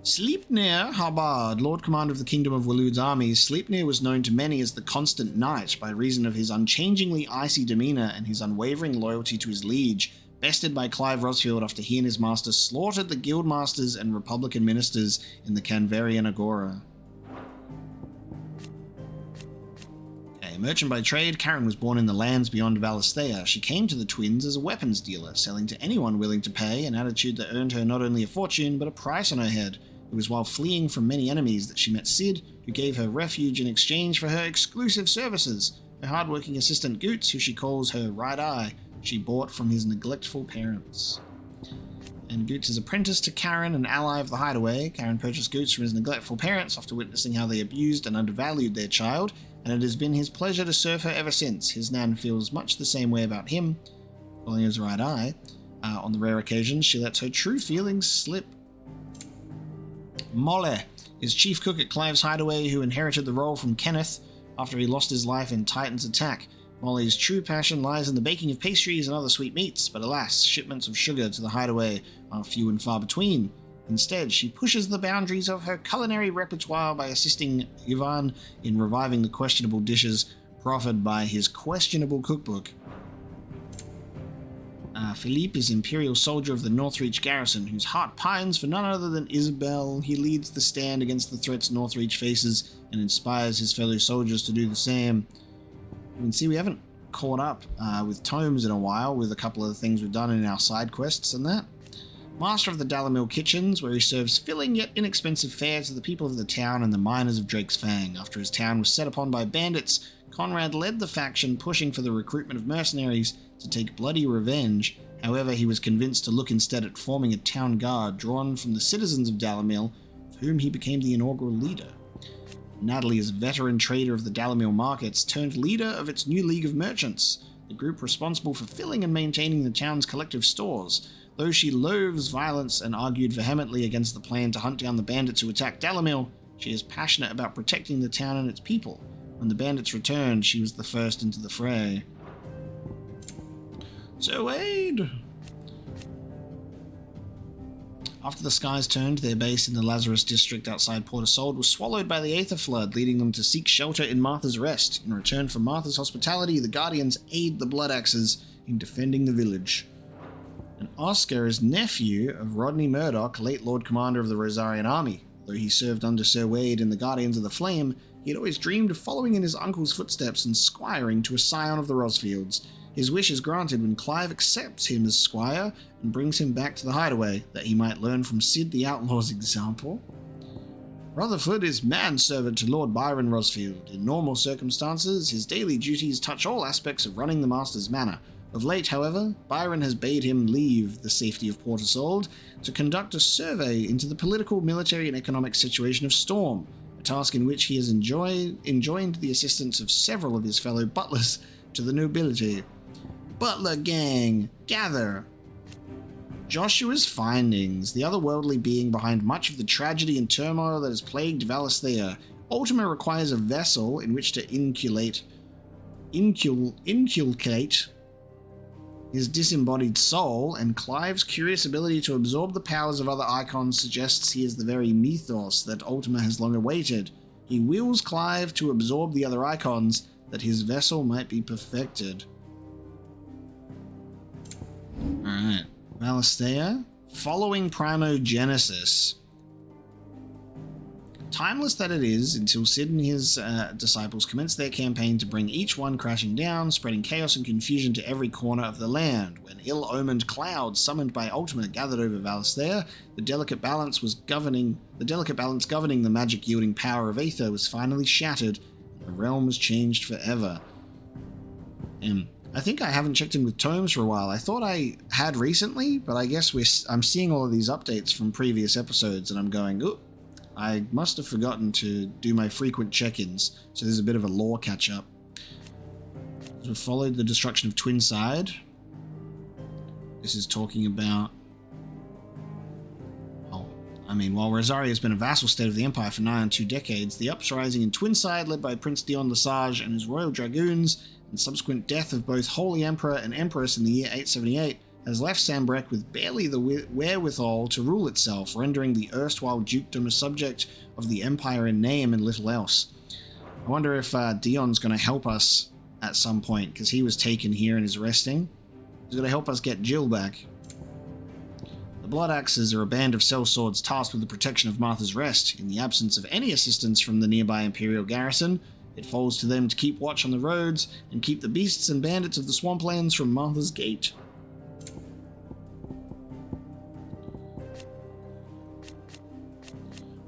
Sleipnir Harbard, Lord Commander of the Kingdom of Waloed's armies, Sleipnir was known to many as the Constant Knight by reason of his unchangingly icy demeanor and his unwavering loyalty to his liege, bested by Clive Rosfield after he and his master slaughtered the guild masters and Republican ministers in the Canvarian Agora. A merchant by trade, Karen was born in the lands beyond Valisthea. She came to the twins as a weapons dealer, selling to anyone willing to pay, an attitude that earned her not only a fortune, but a price on her head. It was while fleeing from many enemies that she met Sid, who gave her refuge in exchange for her exclusive services. Her hard-working assistant Goots, who she calls her right eye, she bought from his neglectful parents. And Goots is apprenticed to Karen, an ally of the Hideaway. Karen purchased Goots from his neglectful parents after witnessing how they abused and undervalued their child, and it has been his pleasure to serve her ever since. His nan feels much the same way about him, calling his right eye. On the rare occasions, she lets her true feelings slip. Molle is chief cook at Clive's Hideaway, who inherited the role from Kenneth after he lost his life in Titan's attack. Molly's true passion lies in the baking of pastries and other sweet meats, but alas, shipments of sugar to the Hideaway are few and far between. Instead, she pushes the boundaries of her culinary repertoire by assisting Ivan in reviving the questionable dishes proffered by his questionable cookbook. Philippe is Imperial soldier of the Northreach garrison, whose heart pines for none other than Isabel. He leads the stand against the threats Northreach faces and inspires his fellow soldiers to do the same. You can see we haven't caught up with tomes in a while, with a couple of the things we've done in our side quests and that. Master of the Dalamil kitchens, where he serves filling yet inexpensive fare to the people of the town and the miners of Drake's Fang. After his town was set upon by bandits, Conrad led the faction pushing for the recruitment of mercenaries to take bloody revenge. However, he was convinced to look instead at forming a town guard drawn from the citizens of Dalamil, of whom he became the inaugural leader. Natalie is a veteran trader of the Dalamil markets, turned leader of its new League of Merchants, the group responsible for filling and maintaining the town's collective stores. Though she loathes violence and argued vehemently against the plan to hunt down the bandits who attacked Dalamil, she is passionate about protecting the town and its people. When the bandits returned, she was the first into the fray. So Wade! After the skies turned, their base in the Lazarus district outside Port Isolde was swallowed by the Aether Flood, leading them to seek shelter in Martha's Rest. In return for Martha's hospitality, the Guardians aid the Blood Axes in defending the village. And Oscar is nephew of Rodney Murdoch, late Lord Commander of the Rosarian Army. Though he served under Sir Wade in the Guardians of the Flame, he had always dreamed of following in his uncle's footsteps and squiring to a scion of the Rosfields. His wish is granted when Clive accepts him as squire and brings him back to the Hideaway, that he might learn from Sid the Outlaw's example. Rutherford is manservant to Lord Byron Rosfield. In normal circumstances, his daily duties touch all aspects of running the Master's manor. Of late, however, Byron has bade him leave the safety of Port Isolde to conduct a survey into the political, military, and economic situation of Storm, a task in which he has enjoined the assistance of several of his fellow butlers to the nobility. Butler gang, gather! Joshua's findings, the otherworldly being behind much of the tragedy and turmoil that has plagued Valisthea. Ultima requires a vessel in which to inculcate his disembodied soul, and Clive's curious ability to absorb the powers of other icons suggests he is the very mythos that Ultima has long awaited. He wills Clive to absorb the other icons, that his vessel might be perfected. Alright, Valisthea, following Primogenesis. Timeless that it is, until Sid and his disciples commence their campaign to bring each one crashing down, spreading chaos and confusion to every corner of the land. When ill-omened clouds summoned by Ultima gathered over Valisthea, the delicate balance governing the magic-yielding power of Aether was finally shattered, and the realm was changed forever. I think I haven't checked in with tomes for a while. I thought I had recently, but I guess I'm seeing all of these updates from previous episodes, and I'm going, ooh, I must have forgotten to do my frequent check-ins, so there's a bit of a lore catch-up. We've followed the destruction of Twinside. This is talking about... while Rosaria has been a vassal state of the Empire for nigh on 2 decades, the uprising in Twinside, led by Prince Dion Lesage and his royal dragoons, and subsequent death of both Holy Emperor and Empress in the year 878, has left Sanbreque with barely the wherewithal to rule itself, rendering the erstwhile dukedom a subject of the Empire in name and little else. I wonder if Dion's going to help us at some point, because he was taken here and is resting. He's going to help us get Jill back. The Blood Axes are a band of sellswords tasked with the protection of Martha's Rest. In the absence of any assistance from the nearby Imperial garrison, it falls to them to keep watch on the roads and keep the beasts and bandits of the swamplands from Martha's Gate.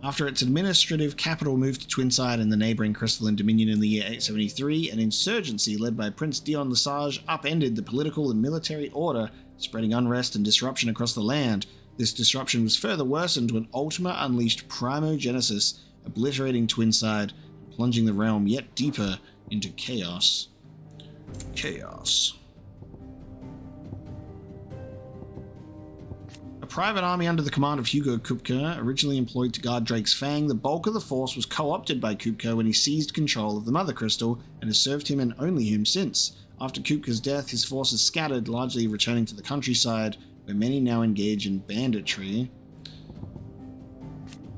After its administrative capital moved to Twinside and the neighbouring Crystalline Dominion in the year 873, an insurgency led by Prince Dion Lesage upended the political and military order, spreading unrest and disruption across the land. This disruption was further worsened when Ultima unleashed Primogenesis, obliterating Twinside, and plunging the realm yet deeper into chaos. A private army under the command of Hugo Kupka, originally employed to guard Drake's Fang, the bulk of the force was co-opted by Kupka when he seized control of the Mother Crystal and has served him and only him since. After Kupka's death, his forces scattered, largely returning to the countryside, where many now engage in banditry.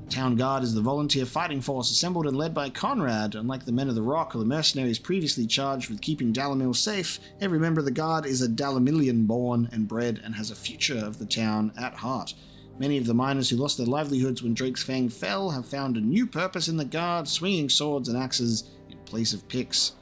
Town Guard is the volunteer fighting force assembled and led by Conrad. Unlike the Men of the Rock or the mercenaries previously charged with keeping Dalimil safe, every member of the Guard is a Dalimilian born and bred and has a future of the town at heart. Many of the miners who lost their livelihoods when Drake's Fang fell have found a new purpose in the Guard, swinging swords and axes in place of picks.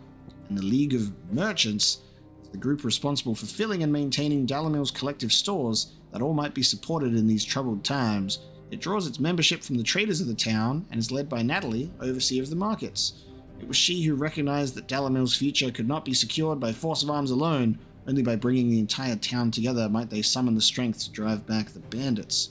And the League of Merchants is the group responsible for filling and maintaining Dalimil's collective stores that all might be supported in these troubled times. It draws its membership from the traders of the town and is led by Natalie, overseer of the markets. It was she who recognized that Dalimil's future could not be secured by force of arms alone. Only by bringing the entire town together might they summon the strength to drive back the bandits.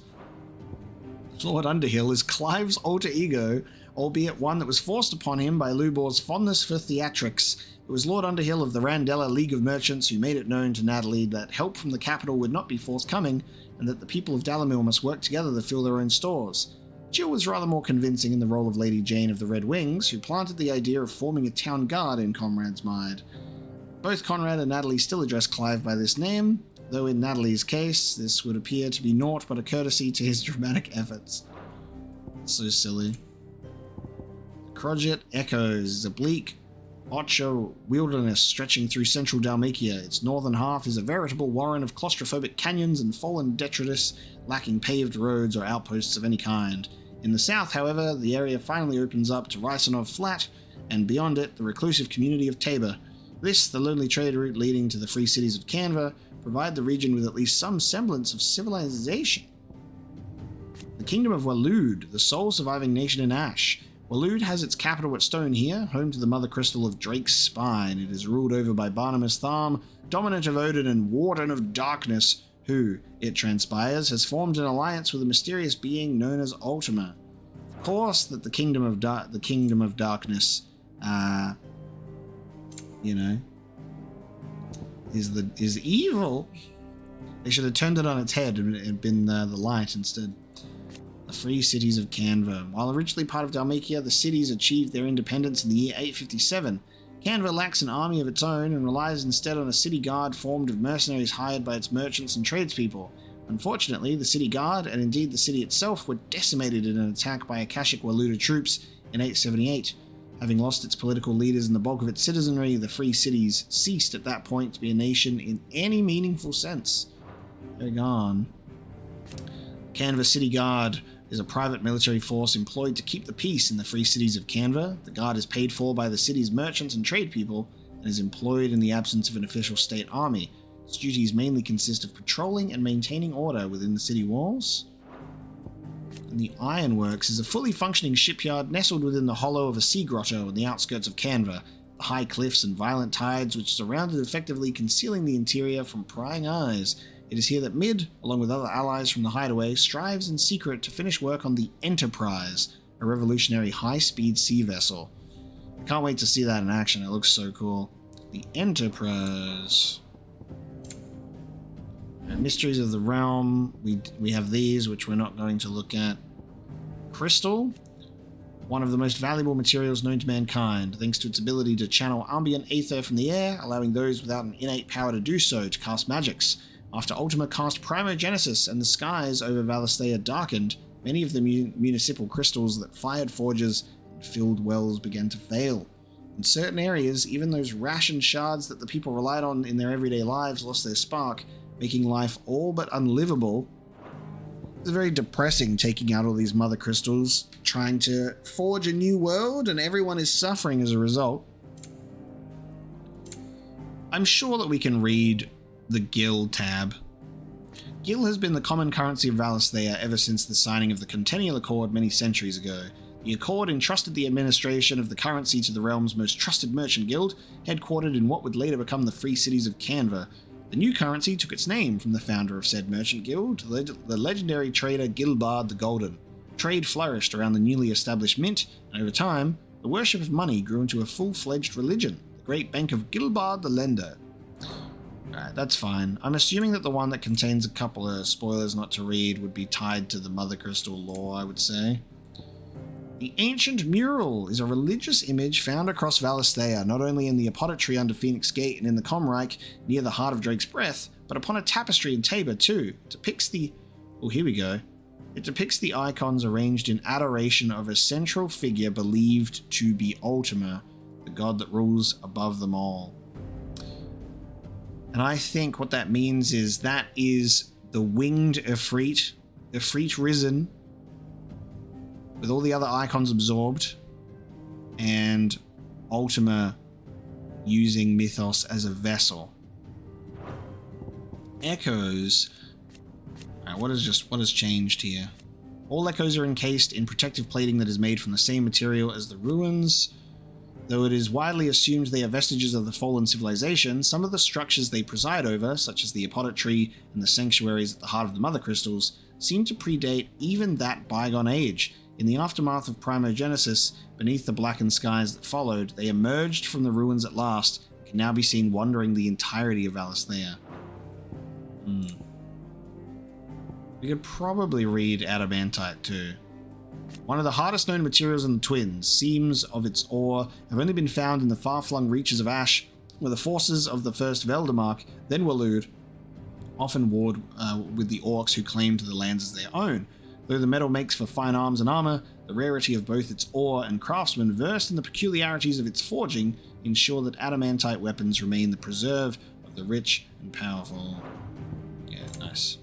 Lord Underhill is Clive's alter ego, albeit one that was forced upon him by Lubor's fondness for theatrics. It was Lord Underhill of the Randella League of Merchants who made it known to Natalie that help from the capital would not be forthcoming, and that the people of Dalimil must work together to fill their own stores. Jill was rather more convincing in the role of Lady Jane of the Red Wings, who planted the idea of forming a town guard in Conrad's mind. Both Conrad and Natalie still address Clive by this name, though in Natalie's case, this would appear to be naught but a courtesy to his dramatic efforts. So silly. Croget Echoes is a bleak Ocho wilderness stretching through central Dalmatia. Its northern half is a veritable warren of claustrophobic canyons and fallen detritus, lacking paved roads or outposts of any kind. In the south, however, the area finally opens up to Rysanov Flat, and beyond it, the reclusive community of Tabor. This, the lonely trade route leading to the free cities of Canva, provide the region with at least some semblance of civilization. The Kingdom of Waloed, the sole surviving nation in Ash. Waloed has its capital at Stone here, home to the Mother Crystal of Drake's Spine. It is ruled over by Barnabas Tharm, dominant of Odin and Warden of Darkness, who, it transpires, has formed an alliance with a mysterious being known as Ultima. Of course, that the Kingdom of Darkness, is evil. They should have turned it on its head and been the light instead. The free cities of Canva. While originally part of Dalmatia, the cities achieved their independence in the year 857. Canva lacks an army of its own and relies instead on a city guard formed of mercenaries hired by its merchants and tradespeople. Unfortunately, the city guard, and indeed the city itself, were decimated in an attack by Akashic Waluda troops in 878. Having lost its political leaders and the bulk of its citizenry, the free cities ceased at that point to be a nation in any meaningful sense. They're gone. Canva City Guard is a private military force employed to keep the peace in the free cities of Canva. The guard is paid for by the city's merchants and trade people and is employed in the absence of an official state army. Its duties mainly consist of patrolling and maintaining order within the city walls. And the Ironworks is a fully functioning shipyard nestled within the hollow of a sea grotto on the outskirts of Canva. The high cliffs and violent tides which surround it effectively concealing the interior from prying eyes. It is here that Mid, along with other allies from the Hideaway, strives in secret to finish work on the Enterprise, a revolutionary high-speed sea vessel. I can't wait to see that in action, it looks so cool. The Enterprise. Mysteries of the Realm, we have these, which we're not going to look at. Crystal, one of the most valuable materials known to mankind, thanks to its ability to channel ambient aether from the air, allowing those without an innate power to do so to cast magics. After Ultima cast Primogenesis and the skies over Valisthea darkened, many of the municipal crystals that fired forges and filled wells began to fail. In certain areas, even those ration shards that the people relied on in their everyday lives lost their spark, making life all but unlivable. It's very depressing taking out all these mother crystals, trying to forge a new world, and everyone is suffering as a result. I'm sure that we can read the Gil tab. Gil has been the common currency of Valisthea ever since the signing of the Centennial Accord many centuries ago. The Accord entrusted the administration of the currency to the realm's most trusted merchant guild, headquartered in what would later become the Free Cities of Canva. The new currency took its name from the founder of said merchant guild, the legendary trader Gilbard the Golden. Trade flourished around the newly established mint, and over time, the worship of money grew into a full-fledged religion, the Great Bank of Gilbard the Lender. Alright, that's fine. I'm assuming that the one that contains a couple of spoilers not to read would be tied to the Mother Crystal lore, I would say. The Ancient Mural is a religious image found across Valisthea, not only in the Apothecary under Phoenix Gate and in the Comreich near the Heart of Drake's Breath, but upon a tapestry in Tabor too. It depicts the... oh, here we go. It depicts the icons arranged in adoration of a central figure believed to be Ultima, the god that rules above them all. And I think what that means is that is the winged Ifrit, Ifrit risen, with all the other icons absorbed, and Ultima using Mythos as a vessel. Echoes. Alright, what has changed here? All echoes are encased in protective plating that is made from the same material as the ruins. Though it is widely assumed they are vestiges of the fallen civilization, some of the structures they preside over, such as the apothecary and the sanctuaries at the heart of the Mother Crystals, seem to predate even that bygone age. In the aftermath of Primogenesis, beneath the blackened skies that followed, they emerged from the ruins at last, and can now be seen wandering the entirety of Valisthea. We could probably read adamantite too. One of the hardest known materials in the Twins, seams of its ore have only been found in the far-flung reaches of Ash, where the forces of the first Veldemark, then Waloed, often warred with the orcs who claimed the lands as their own. Though the metal makes for fine arms and armor, the rarity of both its ore and craftsmen versed in the peculiarities of its forging ensure that adamantite weapons remain the preserve of the rich and powerful. Yeah, nice.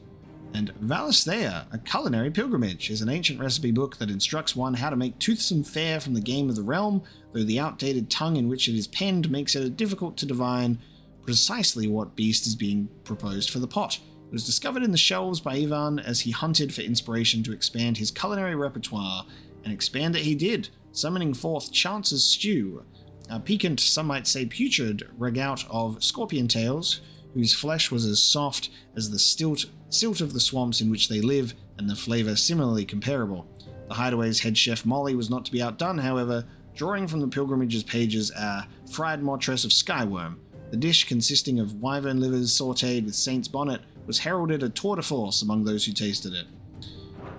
And Valisthea, a culinary pilgrimage, is an ancient recipe book that instructs one how to make toothsome fare from the game of the realm, though the outdated tongue in which it is penned makes it difficult to divine precisely what beast is being proposed for the pot. It was discovered in the shelves by Ivan as he hunted for inspiration to expand his culinary repertoire, and expand it he did, summoning forth Chance's stew, a piquant, some might say putrid, regout of scorpion tails, whose flesh was as soft as the silt of the swamps in which they live, and the flavour similarly comparable. The Hideaway's head chef Molly was not to be outdone, however, drawing from the pilgrimage's pages a fried mortress of skyworm. The dish, consisting of wyvern livers sautéed with saint's bonnet, was heralded a tour de force among those who tasted it.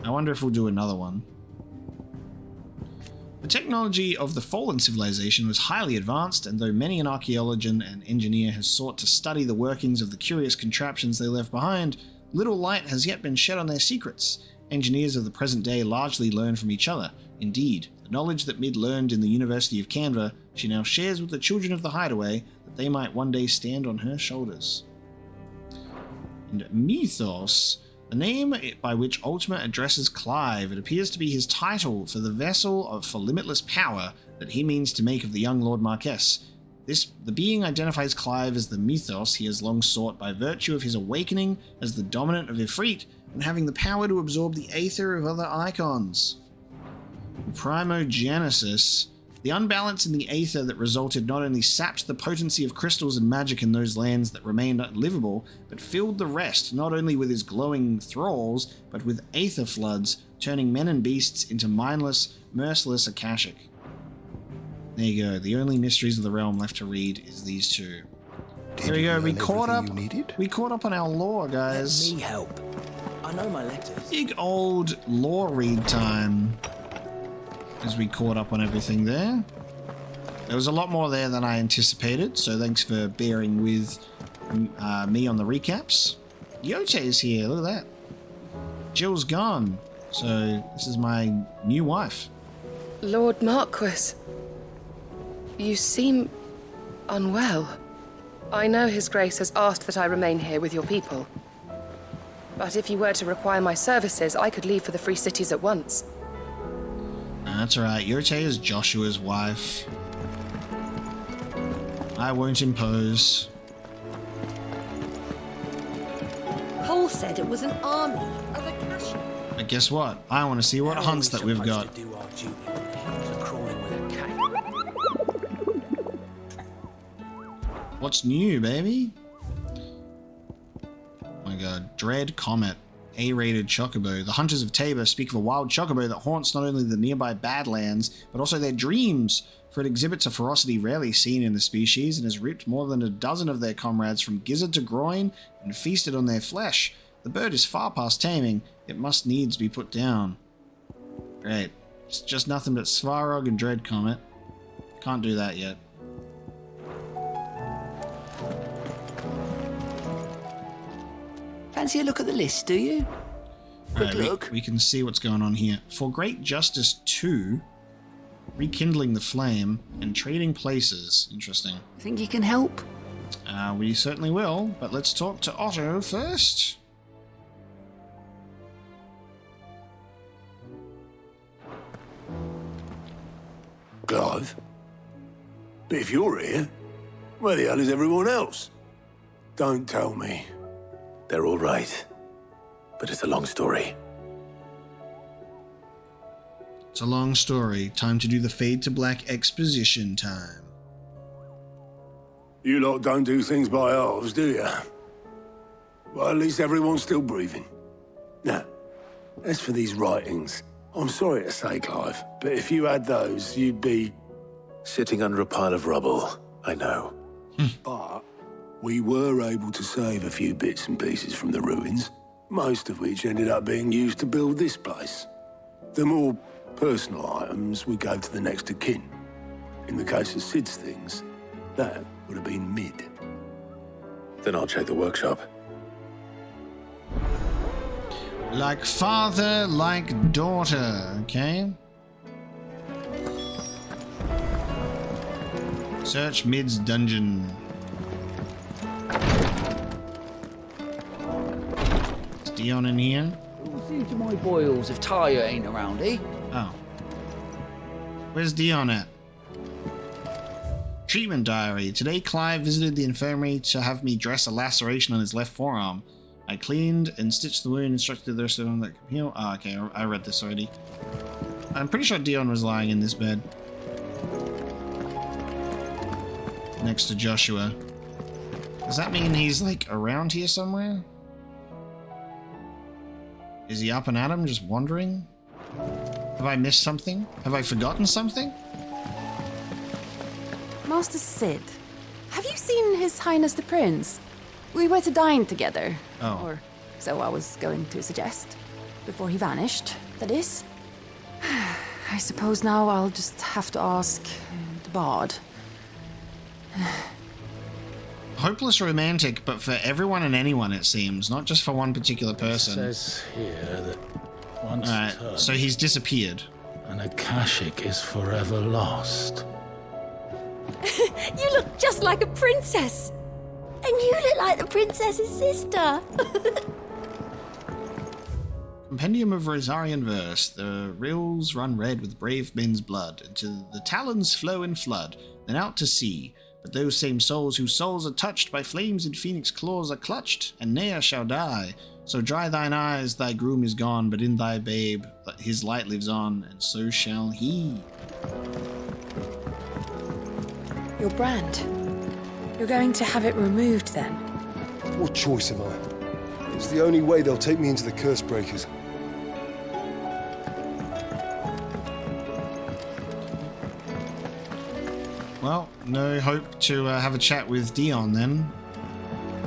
I wonder if we'll do another one. The technology of the fallen civilization was highly advanced, and though many an archaeologist and engineer has sought to study the workings of the curious contraptions they left behind, little light has yet been shed on their secrets. Engineers of the present day largely learn from each other. Indeed, the knowledge that Mid learned in the University of Canva, she now shares with the children of the Hideaway, that they might one day stand on her shoulders. And Mythos, the name by which Ultima addresses Clive. It appears to be his title for the vessel for limitless power that he means to make of the young Lord Marquess. The being identifies Clive as the Mythos he has long sought by virtue of his awakening as the dominant of Ifrit and having the power to absorb the aether of other icons. Primogenesis. The unbalance in the aether that resulted not only sapped the potency of crystals and magic in those lands that remained unlivable, but filled the rest not only with his glowing thralls, but with aether floods, turning men and beasts into mindless, merciless Akashic. There you go, the only mysteries of the realm left to read is these two. There we go, we caught up on our lore, guys. Let me help. I know my letters. Big old lore read time. As we caught up on everything there. There was a lot more there than I anticipated, so thanks for bearing with me on the recaps. Yote is here, look at that. Jill's gone, so this is my new wife. Lord Marquis. You seem unwell. I know His Grace has asked that I remain here with your people. But if you were to require my services, I could leave for the Free Cities at once. That's alright. Yote is Joshua's wife. I won't impose. Cole said it was an army of Akasha. But guess what? I want to see what hunts that we've got. What's new, baby? Oh my god. Dread Comet. A-rated chocobo. The hunters of Tabor speak of a wild chocobo that haunts not only the nearby Badlands, but also their dreams, for it exhibits a ferocity rarely seen in the species and has ripped more than a dozen of their comrades from gizzard to groin and feasted on their flesh. The bird is far past taming. It must needs be put down. Great. It's just nothing but Svarog and Dread Comet. Can't do that yet. Fancy a look at the list, do you? Quick look. We can see what's going on here. For Great Justice 2, Rekindling the Flame, and Trading Places. Interesting. Think you can help? We certainly will, but let's talk to Otto first. Clive? But if you're here, where the hell is everyone else? Don't tell me. They're all right. But it's a long story. It's a long story. Time to do the Fade to Black exposition time. You lot don't do things by halves, do you? Well, at least everyone's still breathing. Now, as for these writings, I'm sorry to say, Clive, but if you had those, you'd be... Sitting under a pile of rubble, I know. But we were able to save a few bits and pieces from the ruins, most of which ended up being used to build this place. The more personal items we gave to the next of kin. In the case of Sid's things, that would have been mid. Then I'll check the workshop. Like father, like daughter, okay? Search Mid's dungeon. Is Dion in here? Who'll see to my boils if Tyre ain't around, eh? Oh. Where's Dion at? Treatment diary. Today Clive visited the infirmary to have me dress a laceration on his left forearm. I cleaned and stitched the wound, instructed the rest of them that could heal. Oh, okay, I read this already. I'm pretty sure Dion was lying in this bed. Next to Joshua. Does that mean he's, like, around here somewhere? Is he up and at him, just wandering? Have I missed something? Have I forgotten something? Master Sid, have you seen His Highness the Prince? We were to dine together. Oh. Or so I was going to suggest. Before he vanished, that is. I suppose now I'll just have to ask the Bard. Hopeless romantic, but for everyone and anyone, it seems. Not just for one particular person. It says here that once Alright, so he's disappeared. An Akashic is forever lost. You look just like a princess. And you look like the princess's sister. Compendium of Rosarian verse. The rills run red with brave men's blood, until the talons flow in flood, then out to sea. But those same souls whose souls are touched by flames and phoenix claws are clutched, and ne'er shall die. So dry thine eyes, thy groom is gone, but in thy babe his light lives on, and so shall he. Your brand. You're going to have it removed then? What choice am I? It's the only way they'll take me into the Curse Breakers. Well, no hope to have a chat with Dion then.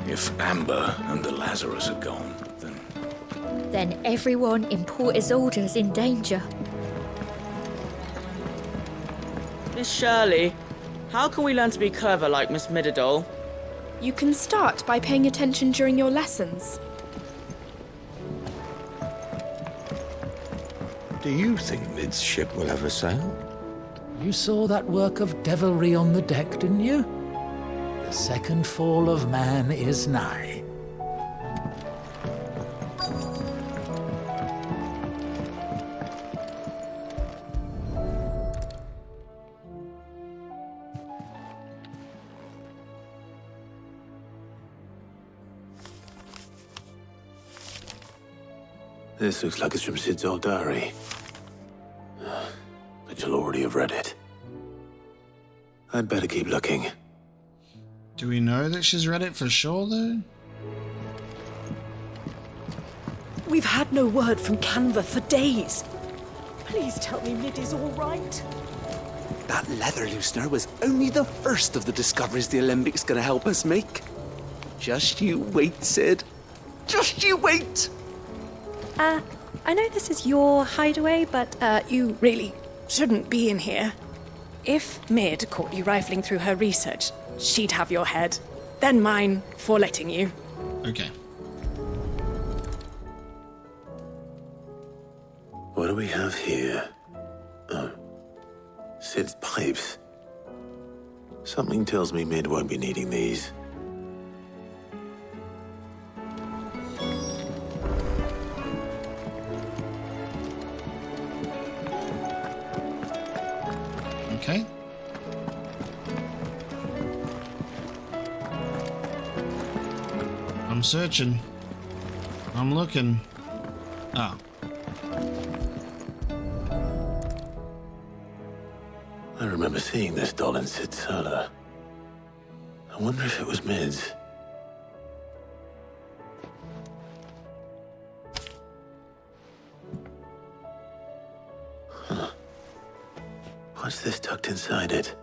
If Amber and the Lazarus are gone, Then everyone in Port Isolde's in danger. Miss Shirley, how can we learn to be clever like Miss Midadol? You can start by paying attention during your lessons. do you think Mid's ship will ever sail? You saw that work of devilry on the deck, didn't you? The second fall of man is nigh. This looks like it's from Sid's old diary. But you'll already have read it. I'd better keep looking. Do we know that she's read it for sure, though? We've had no word from Canva for days. Please tell me Mid is all right. That leather loosener was only the first of the discoveries the Alembic gonna help us make. Just you wait, Sid. Just you wait! I know this is your hideaway, but you really shouldn't be in here. If Mid caught you rifling through her research, she'd have your head. Then mine for letting you. Okay. What do we have here? Oh. Sid's pipes. Something tells me Mid won't be needing these. Okay. I'm searching. I'm looking. Oh. I remember seeing this doll in Sid's cellar. I wonder if it was Mid's. Huh. What's this tucked inside it?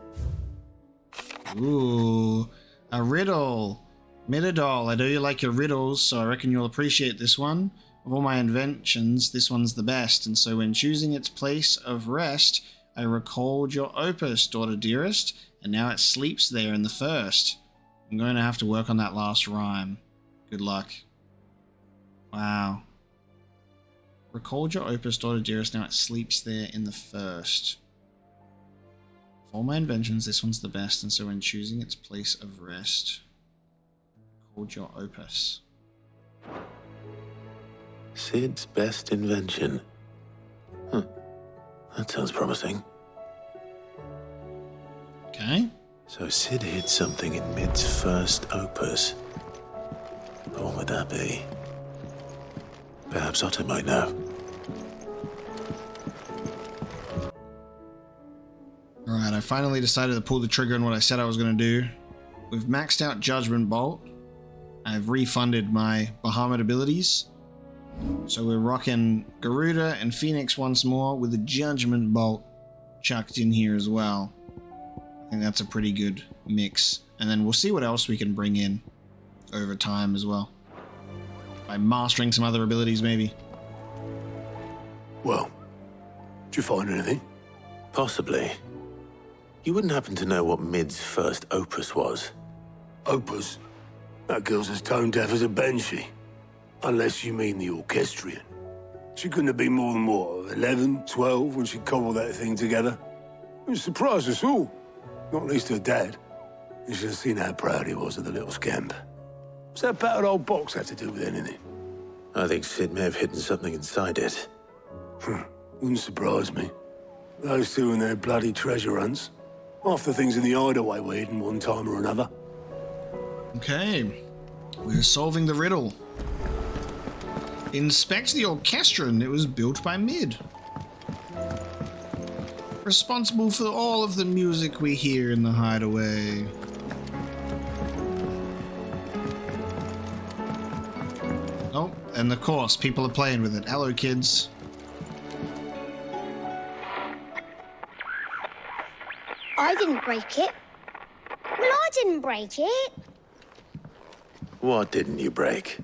Ooh, a riddle. Midadol, I know you like your riddles, so I reckon you'll appreciate this one. Of all my inventions, this one's the best, and so when choosing its place of rest, I recalled your opus, daughter dearest, and now it sleeps there in the first. I'm going to have to work on that last rhyme. Good luck. Wow. Recalled your opus, daughter dearest, now it sleeps there in the first. Of all my inventions, this one's the best, and so when choosing its place of rest, recalled your opus. Sid's best invention. Huh. That sounds promising. Okay. So Sid hid something in Mid's first opus. But what would that be? Perhaps Otto might know. Alright, I finally decided to pull the trigger on what I said I was going to do. We've maxed out Judgment Bolt. I've refunded my Bahamut abilities. So we're rocking Garuda and Phoenix once more with the Judgment Bolt chucked in here as well. I think that's a pretty good mix. And then we'll see what else we can bring in over time as well. By mastering some other abilities, maybe. Well, did you find anything? Possibly. You wouldn't happen to know what Mid's first opus was? Opus? That girl's as tone deaf as a banshee. Unless you mean the orchestrion. She couldn't have been more than, what, 11, 12 when she cobbled that thing together? It surprised us all. Not least her dad. You should have seen how proud he was of the little scamp. What's that battered old box have to do with anything? I think Sid may have hidden something inside it. Wouldn't surprise me. Those two and their bloody treasure hunts. Half the things in the hideaway were hidden one time or another. Okay. We're solving the riddle. Inspect the orchestron. It was built by Mid. Responsible for all of the music we hear in the hideaway. Oh, and of course, people are playing with it. Hello, kids. I didn't break it. Well, I didn't break it. What didn't you break?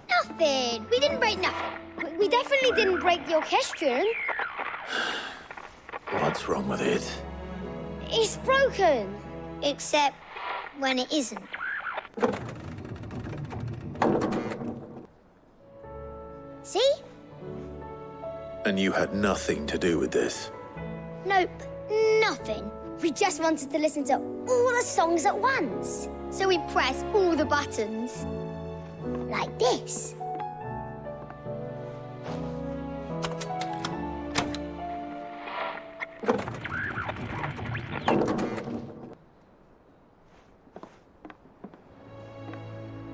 Nothing. We didn't break nothing. We definitely didn't break the orchestron. What's wrong with it? It's broken. Except when it isn't. See? And you had nothing to do with this? Nope. nothing. We just wanted to listen to all the songs at once. So we pressed all the buttons. Like this.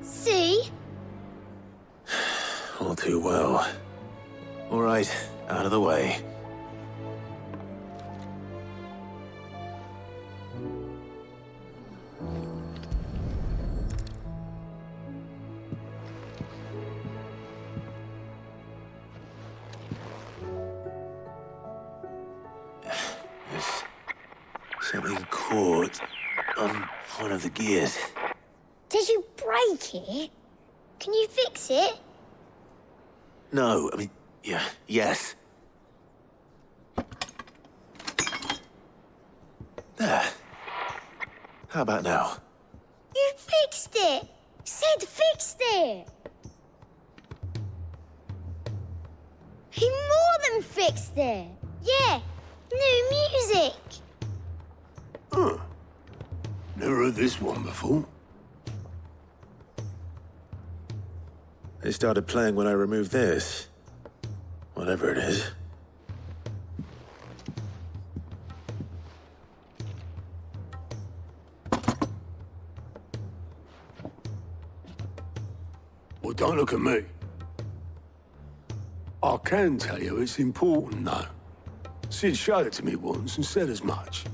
See? All too well. All right, out of the way. There's something caught on one of the gears. Did you break it? Can you fix it? No, I mean, yes. There. How about now? You fixed it! Sid fixed it! He more than fixed it! Yeah, new music! Huh. Never heard this one before. It started playing when I removed this. Whatever it is. Well, don't look at me. I can tell you it's important, though. Sid showed it to me once and said as much.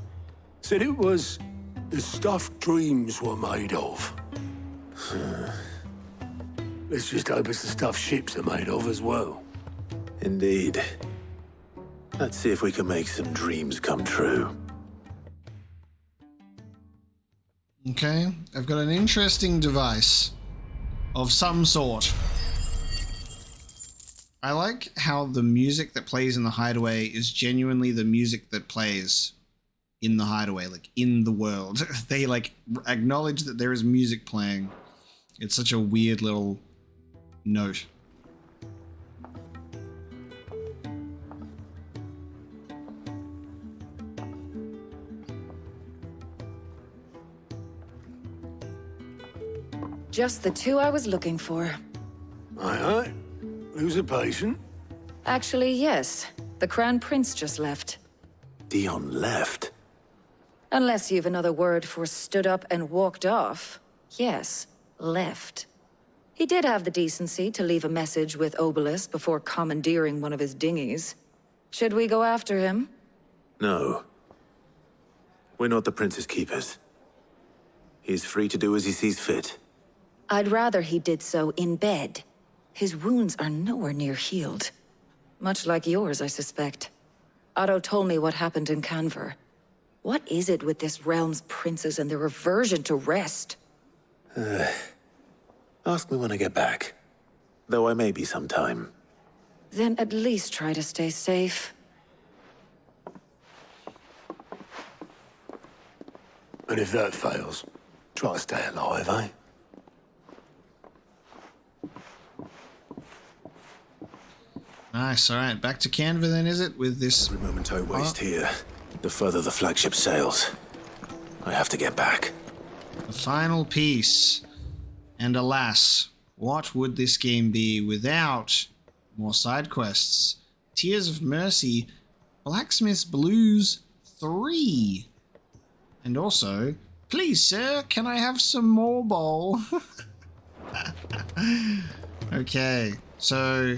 Said it was the stuff dreams were made of. Let's just hope it's the stuff ships are made of as well. Indeed. Let's see if we can make some dreams come true. Okay, I've got an interesting device of some sort. I like how the music that plays in the hideaway is genuinely the music that plays in the hideaway, like in the world. They like acknowledge that there is music playing. It's such a weird little note. Just the two I was looking for. Aye. Who's a patient? Actually, yes. The Crown Prince just left. Dion left? Unless you've another word for stood up and walked off. Yes, left. He did have the decency to leave a message with Obelisk before commandeering one of his dinghies. Should we go after him? No. We're not the Prince's keepers. He's free to do as he sees fit. I'd rather he did so in bed. His wounds are nowhere near healed. Much like yours, I suspect. Otto told me what happened in Canver. What is it with this realm's princes and their aversion to rest? Ask me when I get back. Though I may be sometime. Then at least try to stay safe. And if that fails, try to stay alive, eh? Nice, alright, back to Canva then, is it? With this... Every moment I waste here, the further the flagship sails. I have to get back. The final piece. And alas, what would this game be without more side quests? Tears of Mercy, Blacksmith's Blues 3. And also, please sir, can I have some more bowl? Okay, so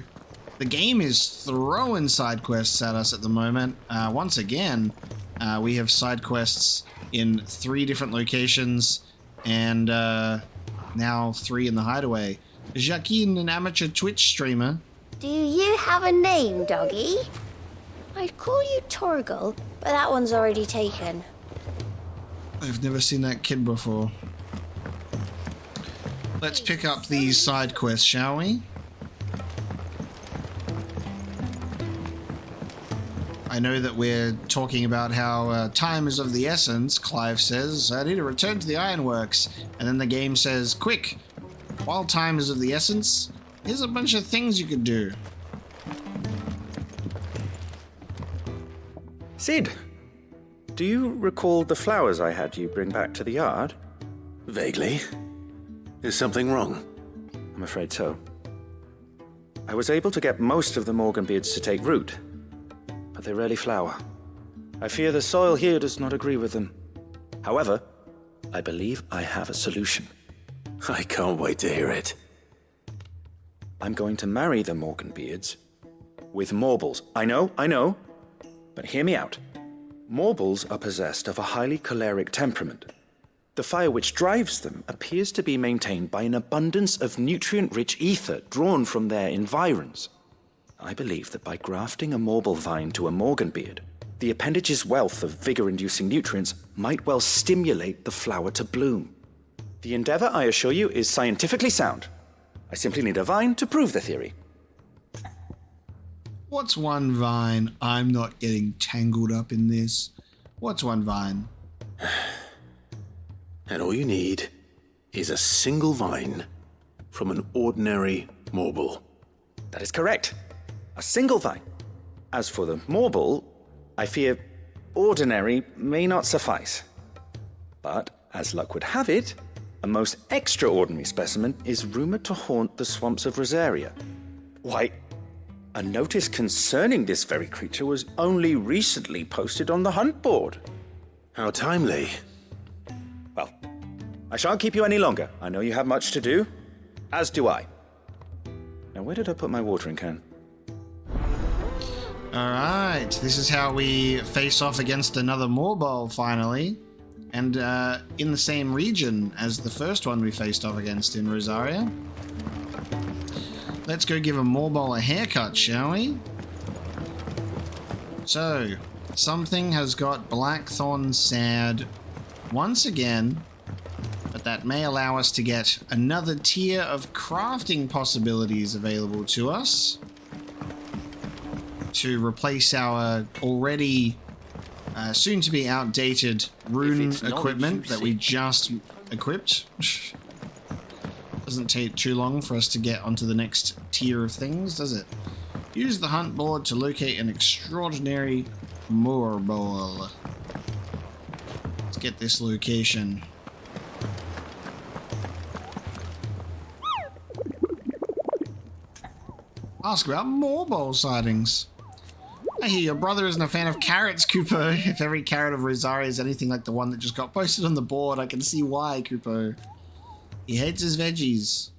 the game is throwing side quests at us at the moment. Once again, we have side quests in 3 different locations and now 3 in the hideaway. Jacqueline, an amateur Twitch streamer. Do you have a name, doggy? I'd call you Torgal, but that one's already taken. I've never seen that kid before. Let's pick up these side quests, shall we? I know that we're talking about how time is of the essence, Clive says. I need to return to the ironworks. And then the game says, quick, while time is of the essence, here's a bunch of things you could do. Sid, Do you recall the flowers I had you bring back to the yard? Vaguely. Is something wrong? I'm afraid so. I was able to get most of the Morganbeards to take root, but they rarely flower. I fear the soil here does not agree with them. However, I believe I have a solution. I can't wait to hear it. I'm going to marry the Morganbeards with Morbles. I know, but hear me out. Morbles are possessed of a highly choleric temperament. The fire which drives them appears to be maintained by an abundance of nutrient-rich ether drawn from their environs. I believe that by grafting a Morble vine to a Morganbeard, the appendage's wealth of vigor-inducing nutrients might well stimulate the flower to bloom. The endeavor, I assure you, is scientifically sound. I simply need a vine to prove the theory. What's one vine? I'm not getting tangled up in this. What's one vine? And all you need is a single vine from an ordinary Morble. That is correct. A single vine. As for the Morble, I fear ordinary may not suffice. But, as luck would have it, a most extraordinary specimen is rumored to haunt the swamps of Rosaria. Why, a notice concerning this very creature was only recently posted on the hunt board. How timely. Well, I shan't keep you any longer. I know you have much to do, as do I. Now, where did I put my watering can? Alright, this is how we face off against another Morbol, finally. And in the same region as the first one we faced off against in Rosaria. Let's go give a Morbol a haircut, shall we? So, something has got Blackthorn sad once again, but that may allow us to get another tier of crafting possibilities available to us to replace our already soon-to-be outdated rune equipment that we just equipped. Doesn't take too long for us to get onto the next tier of things, does it? Use the hunt board to locate an extraordinary Morbol. Let's get this location. Ask about Morbol sightings. I hear your brother isn't a fan of carrots, Kupo. If every carrot of Rosaria is anything like the one that just got posted on the board, I can see why, Kupo. He hates his veggies.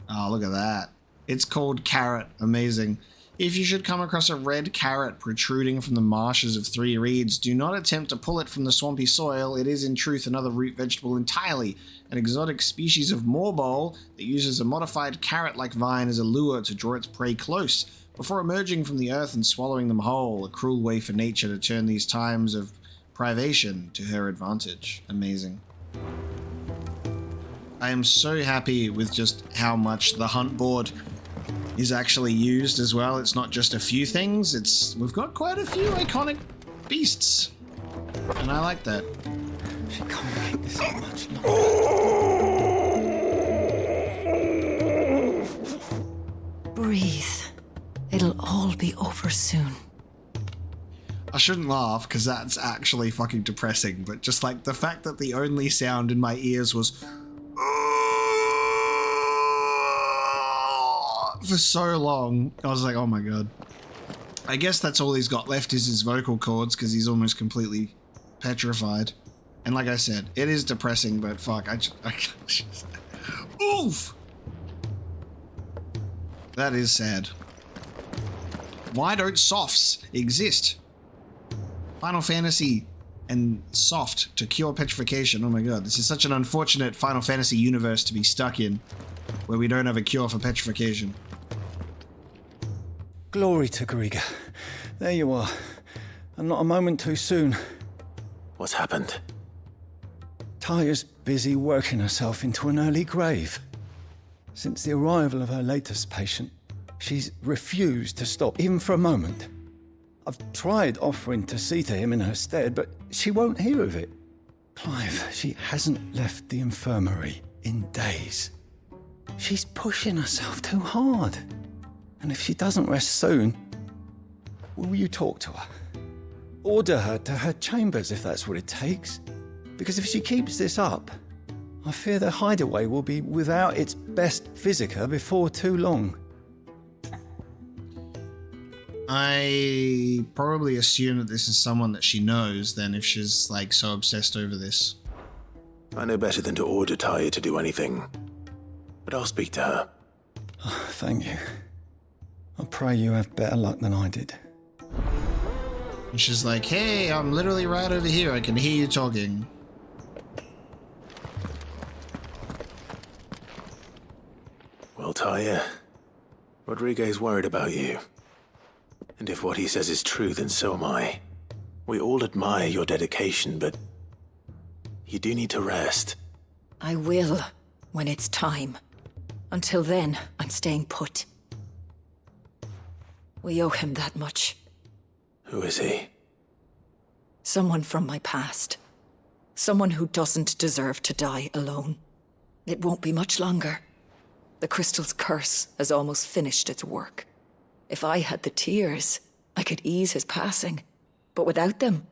Oh, look at that. It's called carrot. Amazing. If you should come across a red carrot protruding from the marshes of Three Reeds, do not attempt to pull it from the swampy soil. It is in truth another root vegetable entirely, an exotic species of Morbol that uses a modified carrot-like vine as a lure to draw its prey close, before emerging from the earth and swallowing them whole, a cruel way for nature to turn these times of privation to her advantage. Amazing. I am so happy with just how much the hunt board is actually used as well. It's not just a few things, we've got quite a few iconic beasts. And I like that. She can't make this much longer. Breathe. It'll all be over soon. I shouldn't laugh because that's actually fucking depressing, but just like the fact that the only sound in my ears was for so long, I was like, oh my god. I guess that's all he's got left is his vocal cords because he's almost completely petrified. And like I said, it is depressing, but fuck, oof! That is sad. Why don't softs exist? Final Fantasy and soft to cure petrification. Oh my god, this is such an unfortunate Final Fantasy universe to be stuck in, where we don't have a cure for petrification. Glory to Griga. There you are. And not a moment too soon. What's happened? Taya's busy working herself into an early grave. Since the arrival of her latest patient, she's refused to stop, even for a moment. I've tried offering to see to him in her stead, but she won't hear of it. Clive, she hasn't left the infirmary in days. She's pushing herself too hard. And if she doesn't rest soon, will you talk to her? order her to her chambers if that's what it takes. Because if she keeps this up, I fear the hideaway will be without its best physiker before too long. I probably assume that this is someone that she knows then if she's like so obsessed over this. I know better than to order Taya to do anything, but I'll speak to her. Oh, thank you. I pray you have better luck than I did. And she's like, hey, I'm literally right over here. I can hear you talking. Well, Taya, Rodriguez worried about you. And if what he says is true, then so am I. We all admire your dedication, but you do need to rest. I will, when it's time. Until then, I'm staying put. We owe him that much. Who is he? Someone from my past. Someone who doesn't deserve to die alone. It won't be much longer. The crystal's curse has almost finished its work. If I had the tears, I could ease his passing. But without them,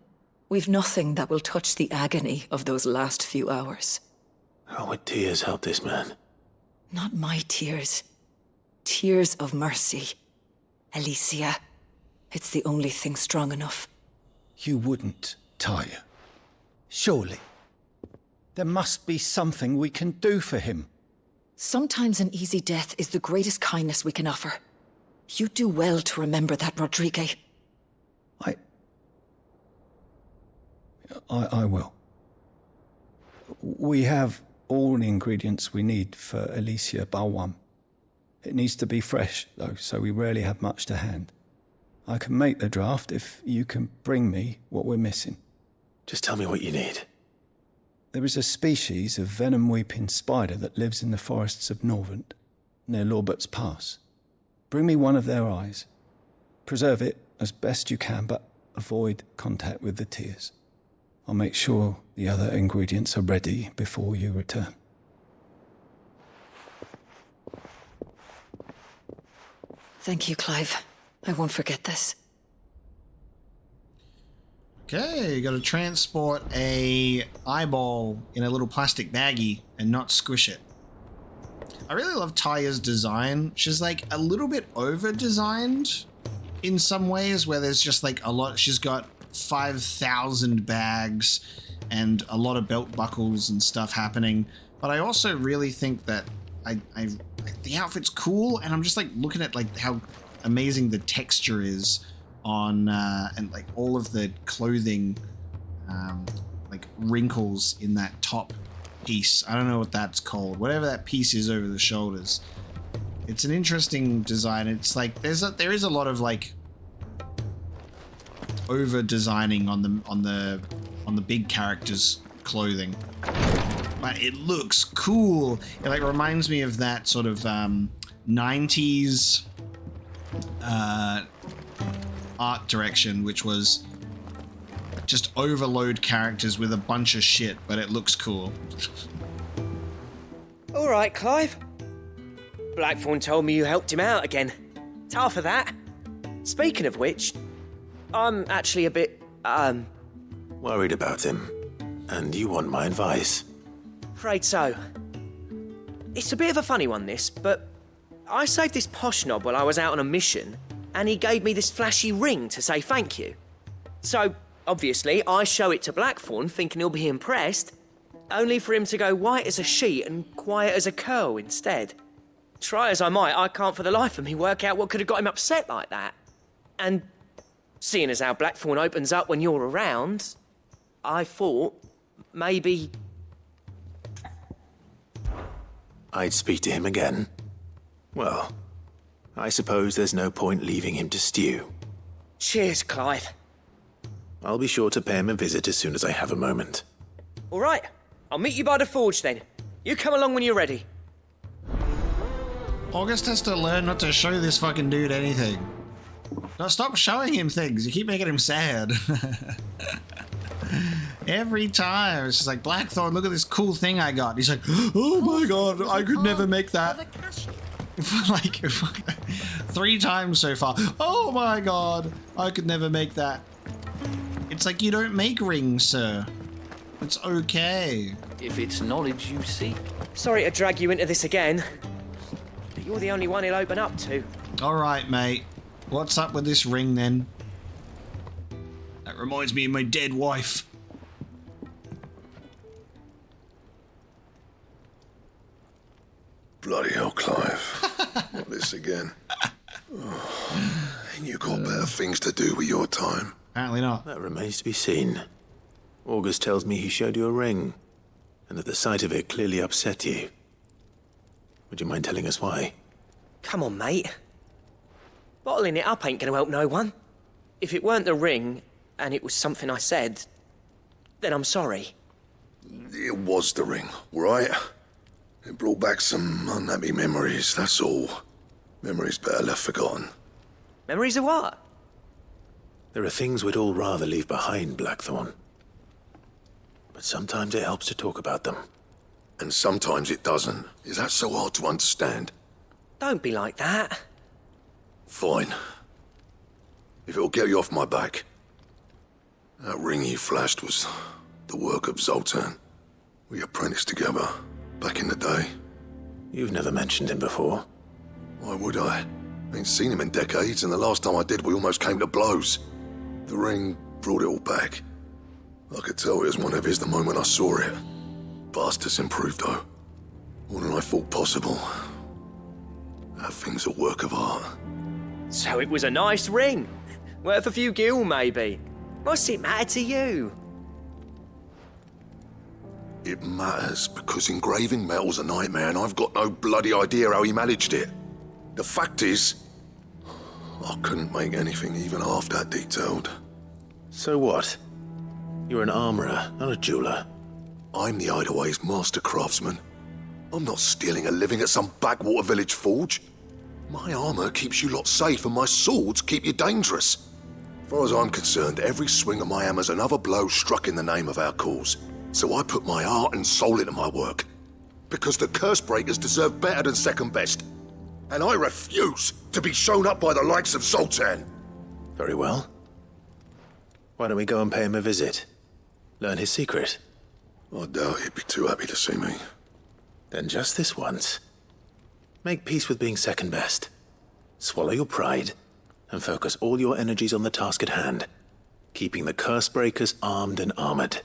we've nothing that will touch the agony of those last few hours. How would tears help this man? Not my tears. Tears of mercy. Alicia, it's the only thing strong enough. You wouldn't, Taya. Surely. There must be something we can do for him. Sometimes an easy death is the greatest kindness we can offer. You do well to remember that, Rodrigue. I will. We have all the ingredients we need for Alicia Balwam. It needs to be fresh, though, so we rarely have much to hand. I can make the draft if you can bring me what we're missing. Just tell me what you need. There is a species of venom-weeping spider that lives in the forests of Norvent, near Lorbert's Pass. Bring me one of their eyes. Preserve it as best you can, but avoid contact with the tears. I'll make sure the other ingredients are ready before you return. Thank you, Clive. I won't forget this. Okay, you gotta transport a eyeball in a little plastic baggie and not squish it. I really love Taya's design. She's like a little bit over-designed in some ways, where there's just like a lot. She's got 5,000 bags and a lot of belt buckles and stuff happening. But I also really think that the outfit's cool, and I'm just like looking at like how amazing the texture is on and like all of the clothing like wrinkles in that top piece. I don't know what that's called, whatever that piece is over the shoulders. It's an interesting design. It's like there is a lot of like over designing on the big characters' clothing, but it looks cool. It like reminds me of that sort of 90s art direction, which was just overload characters with a bunch of shit, but it looks cool. All right, Clive. Blackthorn told me you helped him out again. It's half of that. Speaking of which, I'm actually a bit, worried about him. And you want my advice? Afraid so. It's a bit of a funny one, this, but I saved this posh knob while I was out on a mission, and he gave me this flashy ring to say thank you. So, obviously, I show it to Blackthorn, thinking he'll be impressed, only for him to go white as a sheet and quiet as a curl instead. Try as I might, I can't for the life of me work out what could have got him upset like that. And seeing as how Blackthorn opens up when you're around, I thought maybe I'd speak to him again. Well, I suppose there's no point leaving him to stew. Cheers, Clive. I'll be sure to pay him a visit as soon as I have a moment. All right, I'll meet you by the forge then. You come along when you're ready. August has to learn not to show this fucking dude anything. No, stop showing him things. You keep making him sad. Every time. It's just like, Blackthorn, look at this cool thing I got. He's like, oh my god, I could never make that. Like, 3 times so far. Oh my god, I could never make that. It's like you don't make rings, sir. It's okay. If it's knowledge you seek. Sorry to drag you into this again, but you're the only one he'll open up to. All right, mate. What's up with this ring, then? That reminds me of my dead wife. Bloody hell, Clive. Not this again. Oh, ain't you got better things to do with your time? Apparently not. That remains to be seen. August tells me he showed you a ring, and that the sight of it clearly upset you. Would you mind telling us why? Come on, mate. Bottling it up ain't gonna help no one. If it weren't the ring, and it was something I said, then I'm sorry. It was the ring, right? It brought back some unhappy memories, that's all. Memories better left forgotten. Memories of what? There are things we'd all rather leave behind, Blackthorn. But sometimes it helps to talk about them. And sometimes it doesn't. Is that so hard to understand? Don't be like that. Fine. If it'll get you off my back. That ring you flashed was the work of Zoltan. We apprenticed together back in the day. You've never mentioned him before. Why would I? Ain't seen him in decades, and the last time I did, we almost came to blows. The ring brought it all back. I could tell it was one of his the moment I saw it. Bastard's improved, though. More than I thought possible. That thing's a work of art. So it was a nice ring. Worth a few gil, maybe. What's it matter to you? It matters because engraving metal's a nightmare, and I've got no bloody idea how he managed it. The fact is, I couldn't make anything even half that detailed. So what? You're an armorer, not a jeweler. I'm the Idaway's master craftsman. I'm not stealing a living at some backwater village forge. My armor keeps you lot safe, and my swords keep you dangerous. As far as I'm concerned, every swing of my hammer's another blow struck in the name of our cause. So I put my heart and soul into my work. Because the curse breakers deserve better than second best. And I refuse to be shown up by the likes of Zoltan. Very well. Why don't we go and pay him a visit? Learn his secret. I doubt he'd be too happy to see me. Then just this once. Make peace with being second best. Swallow your pride and focus all your energies on the task at hand. Keeping the curse breakers armed and armored.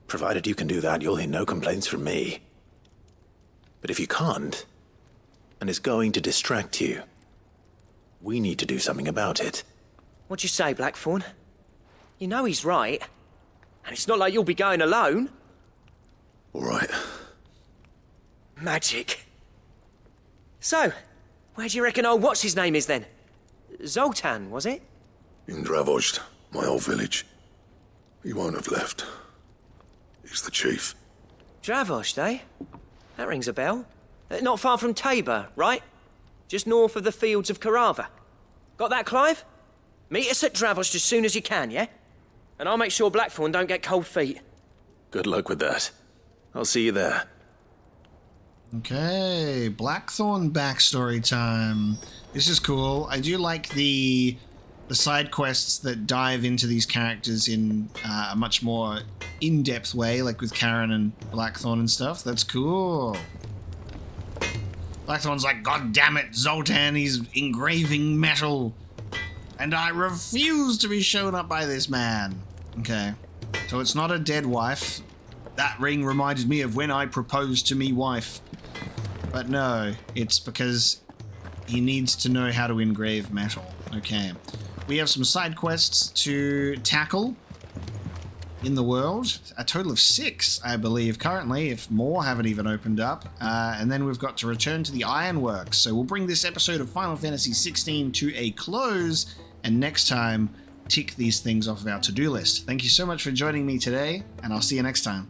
Provided you can do that, you'll hear no complaints from me. But if you can't, and it's going to distract you, we need to do something about it. What'd you say, Blackthorn? You know he's right. And it's not like you'll be going alone. All right. Magic. So, where do you reckon old what's-his-name is then? Zoltan, was it? In Dravozd, my old village. He won't have left. He's the chief. Dravozd, eh? That rings a bell. Not far from Tabor, right? Just north of the fields of Carava. Got that, Clive? Meet us at Dravozd as soon as you can, yeah? And I'll make sure Blackthorn don't get cold feet. Good luck with that. I'll see you there. Okay, Blackthorn backstory time. This is cool. I do like the side quests that dive into these characters in a much more in-depth way, like with Karen and Blackthorn and stuff. That's cool. Blackthorn's like, God damn it, Zoltan, he's engraving metal. And I refuse to be shown up by this man. Okay. So it's not a dead wife. That ring reminded me of when I proposed to me wife. But no, it's because he needs to know how to engrave metal. Okay. We have some side quests to tackle in the world. A total of 6, I believe, currently, if more haven't even opened up. And then we've got to return to the Ironworks. So we'll bring this episode of Final Fantasy XVI to a close, and next time, tick these things off of our to-do list. Thank you so much for joining me today, and I'll see you next time.